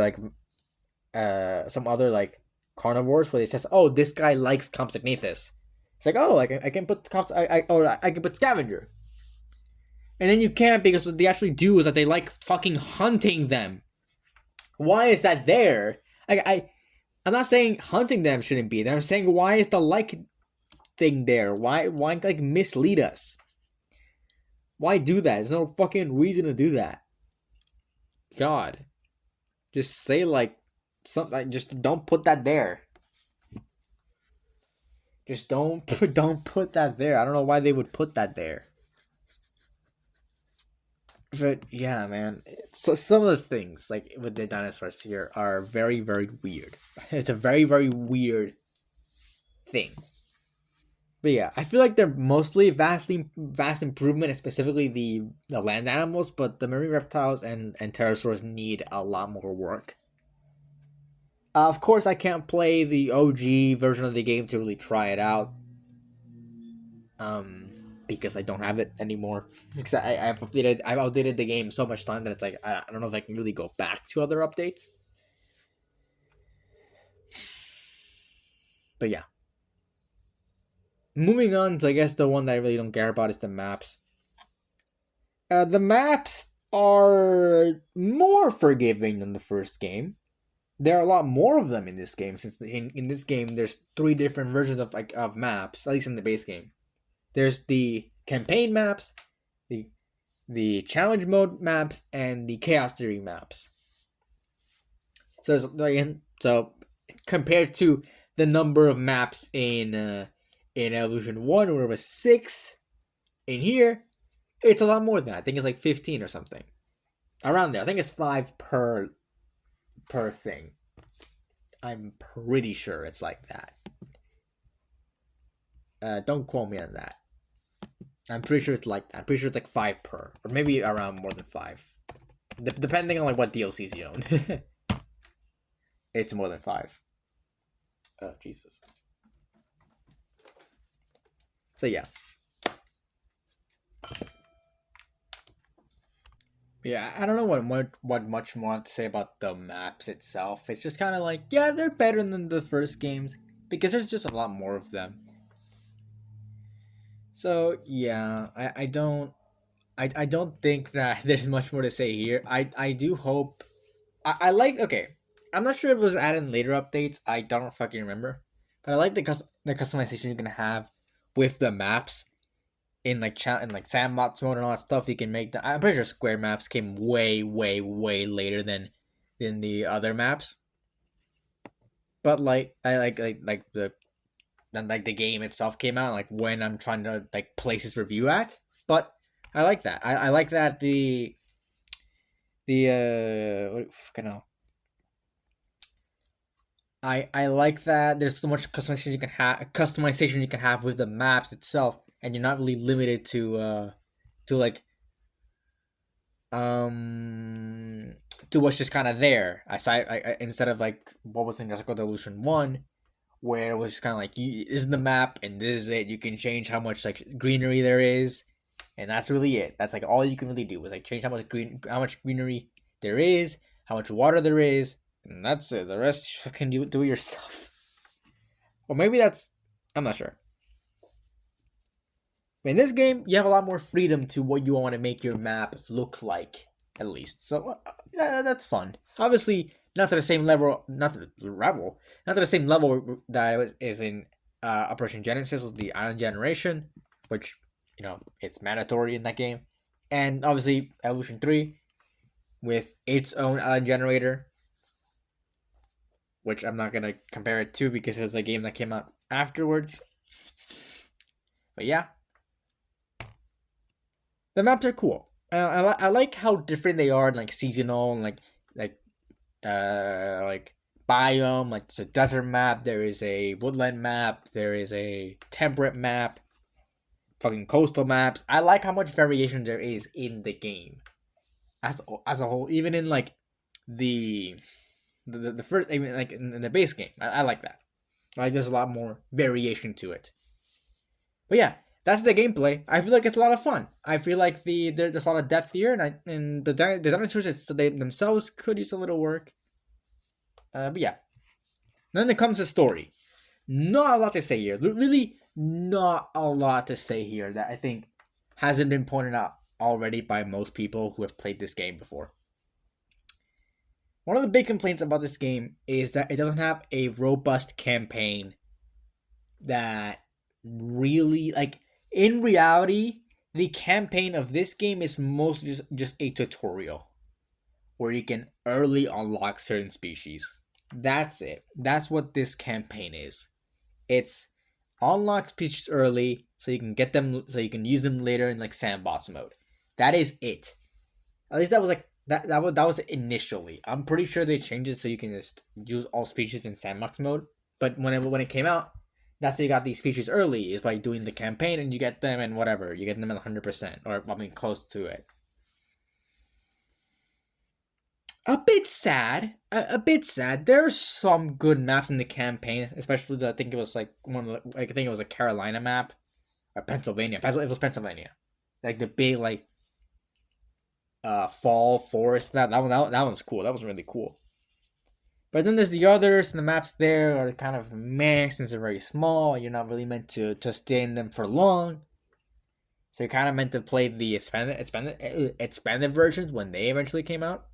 Speaker 1: like carnivores where it says, oh, this guy likes Compsognathus. It's like, oh, I can put I can put Scavenger, and then you can't because what they actually do is that they like fucking hunting them. Why is that there? I'm not saying hunting them shouldn't be there. I'm saying, why is the like thing there? Why like mislead us? Why do that? There's no fucking reason to do that. God, just say like something. Just don't put that there. Just don't put that there. I don't know why they would put that there. But yeah, man. So some of the things like with the dinosaurs here are very very weird. It's a very very weird thing. But yeah, I feel like they're mostly vast improvement, specifically the land animals. But the marine reptiles and pterosaurs need a lot more work. Of course, I can't play the OG version of the game to really try it out. Um, because I don't have it anymore. Because I've updated the game so much time that it's like I don't know if I can really go back to other updates. But yeah, moving on to I guess the one that I really don't care about is the maps. The maps are more forgiving than the first game. There are a lot more of them in this game, since in this game there's 3 different versions of maps, at least in the base game. There's the campaign maps, the challenge mode maps, and the chaos theory maps. So compared to the number of maps in Evolution 1, where it was 6, in here it's a lot more than that. I think it's like 15 or something around there. I think it's 5 per thing. I'm pretty sure it's like that. Don't quote me on that. I'm pretty sure it's like that. I'm pretty sure it's like 5 per, or maybe around more than 5, depending on like what DLCs you own. It's more than 5. Oh Jesus. So yeah. Yeah, I don't know what much more to say about the maps itself. It's just kind of like, yeah, they're better than the first games because there's just a lot more of them. So yeah, I don't think that there's much more to say here. I do hope I like, okay. I'm not sure if it was added in later updates. I don't fucking remember, but I like the customization you can have with the maps in like in like sandbox mode and all that stuff. You can make the. I'm pretty sure square maps came way later than the other maps. But like I like the then like the game itself came out like when I'm trying to like place this review at. But I like that. I like that the what fucking hell. I like that there's so much customization you can have with the maps itself, and you're not really limited to like um to what's just kind of there. Instead of like what was in Jurassic World Evolution 1, where it was just kind of like, this is the map and this is it. You can change how much like greenery there is, and that's really it. That's like all you can really do is like change how much greenery there is, how much water there is, and that's it. The rest you can do it yourself. Or maybe that's, I'm not sure. In this game, you have a lot more freedom to what you want to make your map look like, at least. So yeah, that's fun. Obviously, not to the same level, not to the same level that is in Operation Genesis with the Island Generation, which it's mandatory in that game, and obviously Evolution 3 with its own island generator, which I'm not gonna compare it to because it's a game that came out afterwards. But yeah, the maps are cool. I like how different they are, like seasonal and like biome. Like it's a desert map. There is a woodland map. There is a temperate map. Fucking coastal maps. I like how much variation there is in the game, as a whole. Even in like the first, even like in the base game, I like that. Like there's a lot more variation to it. But yeah, that's the gameplay. I feel like it's a lot of fun. I feel like there's a lot of depth here, and the dinosaurs they themselves could use a little work. But yeah, then it comes to story. Not a lot to say here. Really, not a lot to say here that I think hasn't been pointed out already by most people who have played this game before. One of the big complaints about this game is that it doesn't have a robust campaign that really, like, in reality, the campaign of this game is mostly just a tutorial where you can early unlock certain species. That's it. That's what this campaign is. It's unlock species early so you can get them, so you can use them later in like sandbox mode. That is it. At least that was like that was initially. I'm pretty sure they changed it so you can just use all species in sandbox mode. But when it came out, that's how you got these species early, is by doing the campaign, and you get them and whatever. You get them at 100%, or I mean close to it. A bit sad. A bit sad. There are some good maps in the campaign, especially I think it was like I think it was a Carolina map, or Pennsylvania. It was Pennsylvania, like the big like fall forest map. That one's cool. That was really cool. But then there's the others, and the maps there are kind of meh since they're very small. You're not really meant to stay in them for long. So you're kind of meant to play the expanded versions when they eventually came out.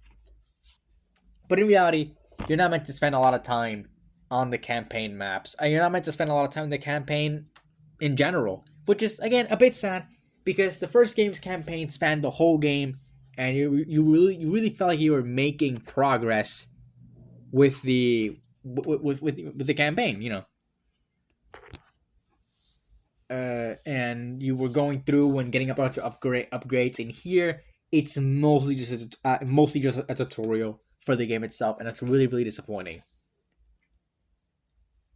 Speaker 1: But in reality, you're not meant to spend a lot of time on the campaign maps. And you're not meant to spend a lot of time in the campaign in general, which is again a bit sad because the first game's campaign spanned the whole game, and you really felt like you were making progress with the with the campaign, and you were going through and getting a bunch of upgrades. In here, it's mostly just a tutorial for the game itself, and that's really disappointing.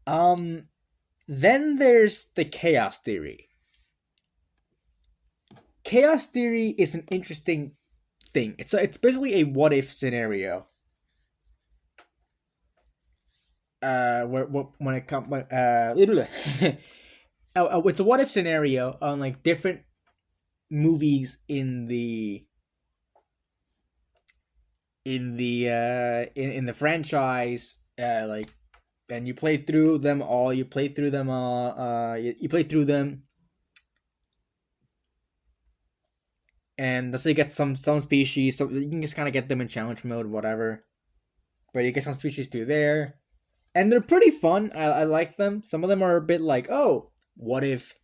Speaker 1: Then there's the chaos theory. Chaos theory is an interesting thing. It's basically a what if scenario. Where when it comes it's a what if scenario on like different movies in the franchise, like, and you play through them all. You play through them all. You play through them, and that's how you get some species. So you can just kind of get them in challenge mode, whatever. But you get some species through there, and they're pretty fun. I like them. Some of them are a bit like, oh, what if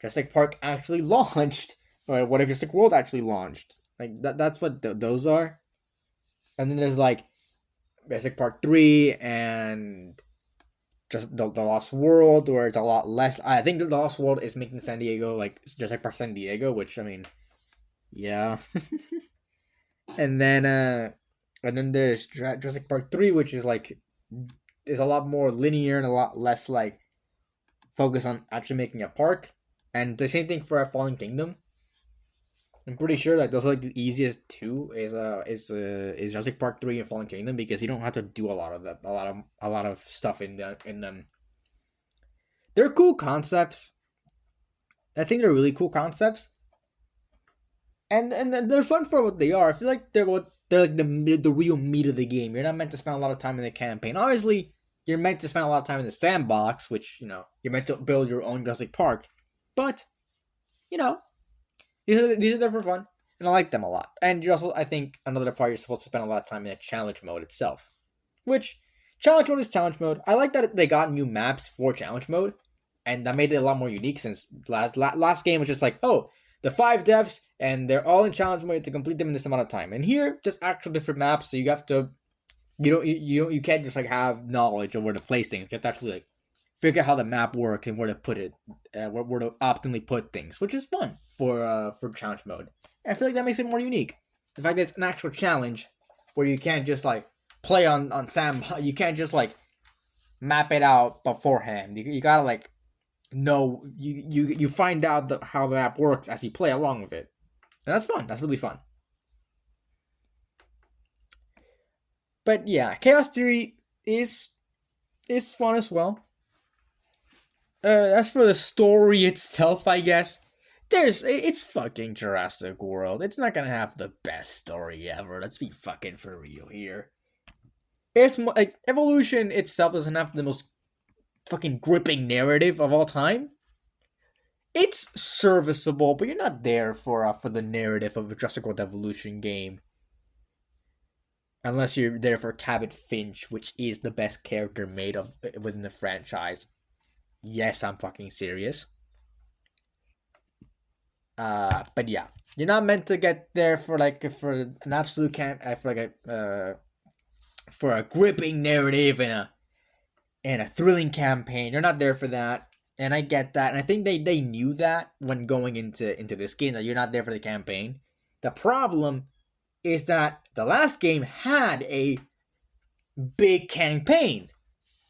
Speaker 1: Jurassic Park actually launched, or what if Jurassic World actually launched? Like that's what those are. And then there's like Jurassic Park 3 and just the Lost World, where it's a lot less. I think the Lost World is making San Diego like Jurassic Park San Diego, which I mean, yeah. and then there's Jurassic Park 3, which is like is a lot more linear and a lot less like focus on actually making a park. And the same thing for Fallen Kingdom. I'm pretty sure that those are like the easiest two is Jurassic Park 3 and Fallen Kingdom, because you don't have to do a lot of that, a lot of stuff in them. They're cool concepts. I think they're really cool concepts. And they're fun for what they are. I feel like they're like the real meat of the game. You're not meant to spend a lot of time in the campaign. Obviously, you're meant to spend a lot of time in the sandbox, which, you know, you're meant to build your own Jurassic Park. But, you know, these are there for fun, and I like them a lot. And you're also, I think, another part, you're supposed to spend a lot of time in the challenge mode itself. Which, challenge mode is challenge mode. I like that they got new maps for challenge mode, and that made it a lot more unique, since last game was just like, oh, the 5 devs, and they're all in challenge mode to complete them in this amount of time. And here, just actual different maps, so you have to, you can't just like have knowledge of where to place things. You have to actually like figure out how the map works and where to put it, where to optimally put things, which is fun for challenge mode. And I feel like that makes it more unique. The fact that it's an actual challenge where you can't just like play on Sam, you can't just like map it out beforehand. You gotta like know, you find out how the map works as you play along with it, and that's fun. That's really fun. But yeah, Chaos Theory is fun as well. As for the story itself, I guess it's fucking Jurassic World. It's not gonna have the best story ever. Let's be fucking for real here. It's like Evolution itself doesn't have the most fucking gripping narrative of all time. It's serviceable, but you're not there for the narrative of a Jurassic World Evolution game. Unless you're there for Cabot Finch, which is the best character made of within the franchise. Yes, I'm fucking serious. But yeah, you're not meant to get there for an absolute for a gripping narrative and a thrilling campaign. You're not there for that, and I get that, and I think they knew that when going into this game, that you're not there for the campaign. The problem is that the last game had a big campaign.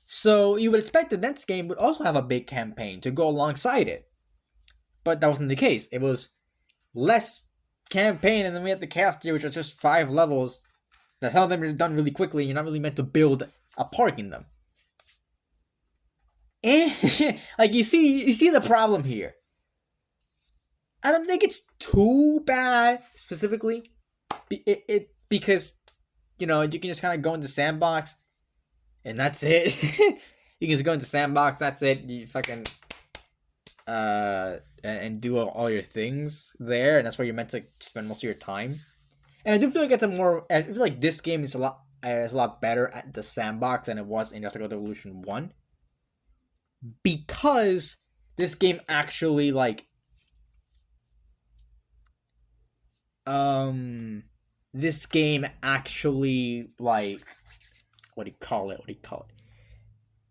Speaker 1: So you would expect the next game would also have a big campaign to go alongside it. But that wasn't the case. It was less campaign, and then we had the Chaos Theory, which was just 5 levels. That some of them are done really quickly, and you're not really meant to build a park in them. Like you see the problem here. I don't think it's too bad specifically. Because, you know, you can just kind of go into sandbox, and that's it. You can just go into sandbox, that's it. You fucking and do all your things there, and that's where you're meant to spend most of your time. And I do feel like I feel like this game is a lot better at the sandbox than it was in Jurassic World Evolution 1. Because this game actually like this game actually like what do you call it?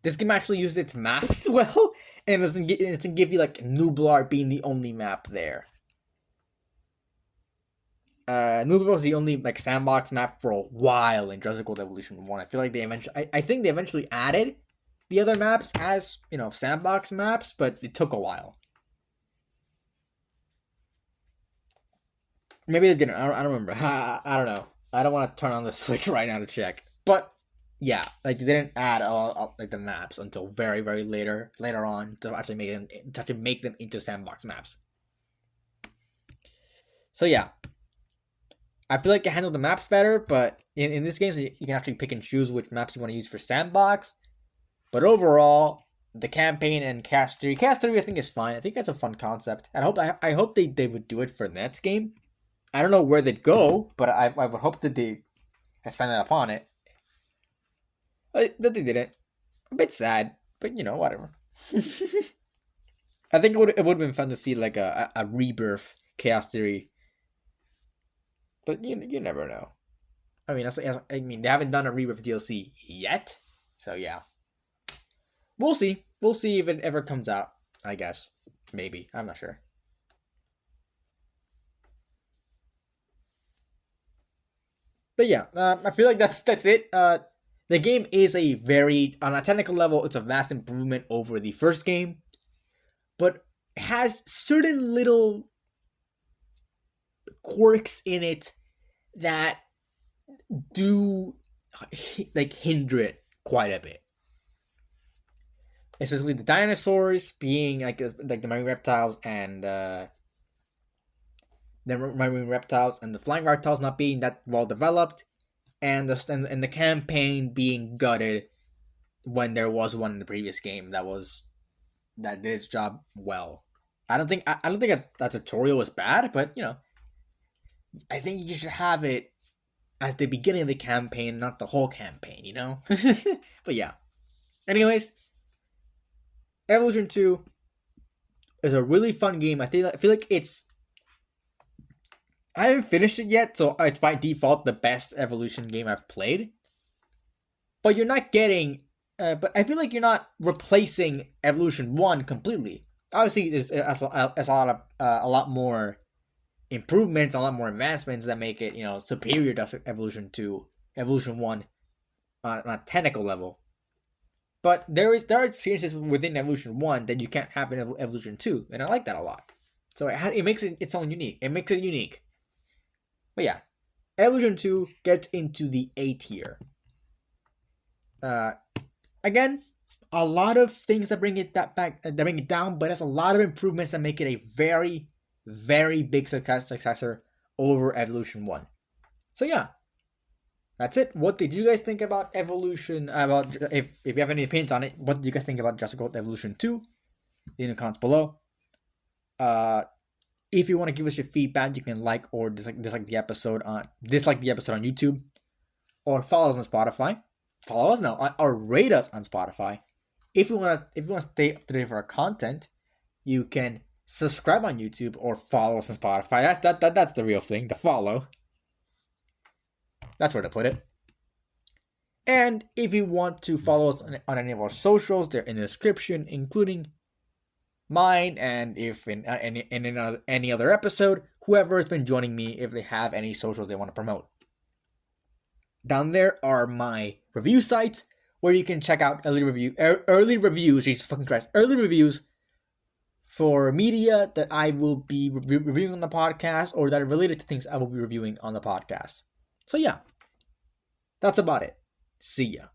Speaker 1: This game actually uses its maps well, and it doesn't give you like Nublar being the only map there. Nublar was the only like sandbox map for a while in Jurassic World Evolution 1. I feel like I think they eventually added the other maps as, you know, sandbox maps, but it took a while. Maybe they didn't. I don't remember. I don't know. I don't want to turn on the Switch right now to check. But yeah, like they didn't add all like the maps until very very later on to actually make them into sandbox maps. So yeah, I feel like it handled the maps better, but in this game, so you can actually pick and choose which maps you want to use for sandbox. But overall, the campaign and Cast 3 I think is fine. I think that's a fun concept. And I hope they would do it for the next game. I don't know where they'd go, but I would hope that they expanded upon it. But they didn't. A bit sad, but whatever. I think it would have been fun to see like a rebirth Chaos Theory. But you never know. I mean, they haven't done a rebirth DLC yet, so yeah. We'll see. We'll see if it ever comes out. I guess maybe. I'm not sure. But yeah, I feel like that's it. The game is on a technical level, it's a vast improvement over the first game, but has certain little quirks in it that do like hinder it quite a bit. Especially the dinosaurs being like the marine reptiles and the flying reptiles not being that well developed, and the campaign being gutted when there was one in the previous game that did its job well. I don't think that tutorial was bad, but I think you should have it as the beginning of the campaign, not the whole campaign. But yeah. Anyways, Evolution 2 is a really fun game. I feel like I haven't finished it yet, so it's by default the best Evolution game I've played. But you're not getting... but I feel like you're not replacing Evolution 1 completely. Obviously, there's a lot more improvements, a lot more advancements that make it, superior to Evolution 2, Evolution 1 on a technical level. But there are experiences within Evolution 1 that you can't have in Evolution 2, and I like that a lot. So it makes it its own unique. It makes it unique. But yeah, Evolution 2 gets into the A tier. Again, a lot of things that bring it down, but there's a lot of improvements that make it a very, very big successor over Evolution 1. So yeah, that's it. What did you guys think about Evolution? If you have any opinions on it, what did you guys think about Jurassic World Evolution 2? In the comments below. If you want to give us your feedback, you can like or dislike the episode on YouTube, or follow us on Spotify. Follow us now, or rate us on Spotify. If you want to stay up to date for our content, you can subscribe on YouTube or follow us on Spotify. That's the real thing. The follow. That's where to put it. And if you want to follow us on any of our socials, they're in the description, including mine, and if in any other episode, whoever has been joining me, if they have any socials they want to promote. Down there are my review sites, where you can check out early reviews. Jesus fucking Christ, early reviews for media that I will be reviewing on the podcast, or that are related to things I will be reviewing on the podcast. So yeah, that's about it. See ya.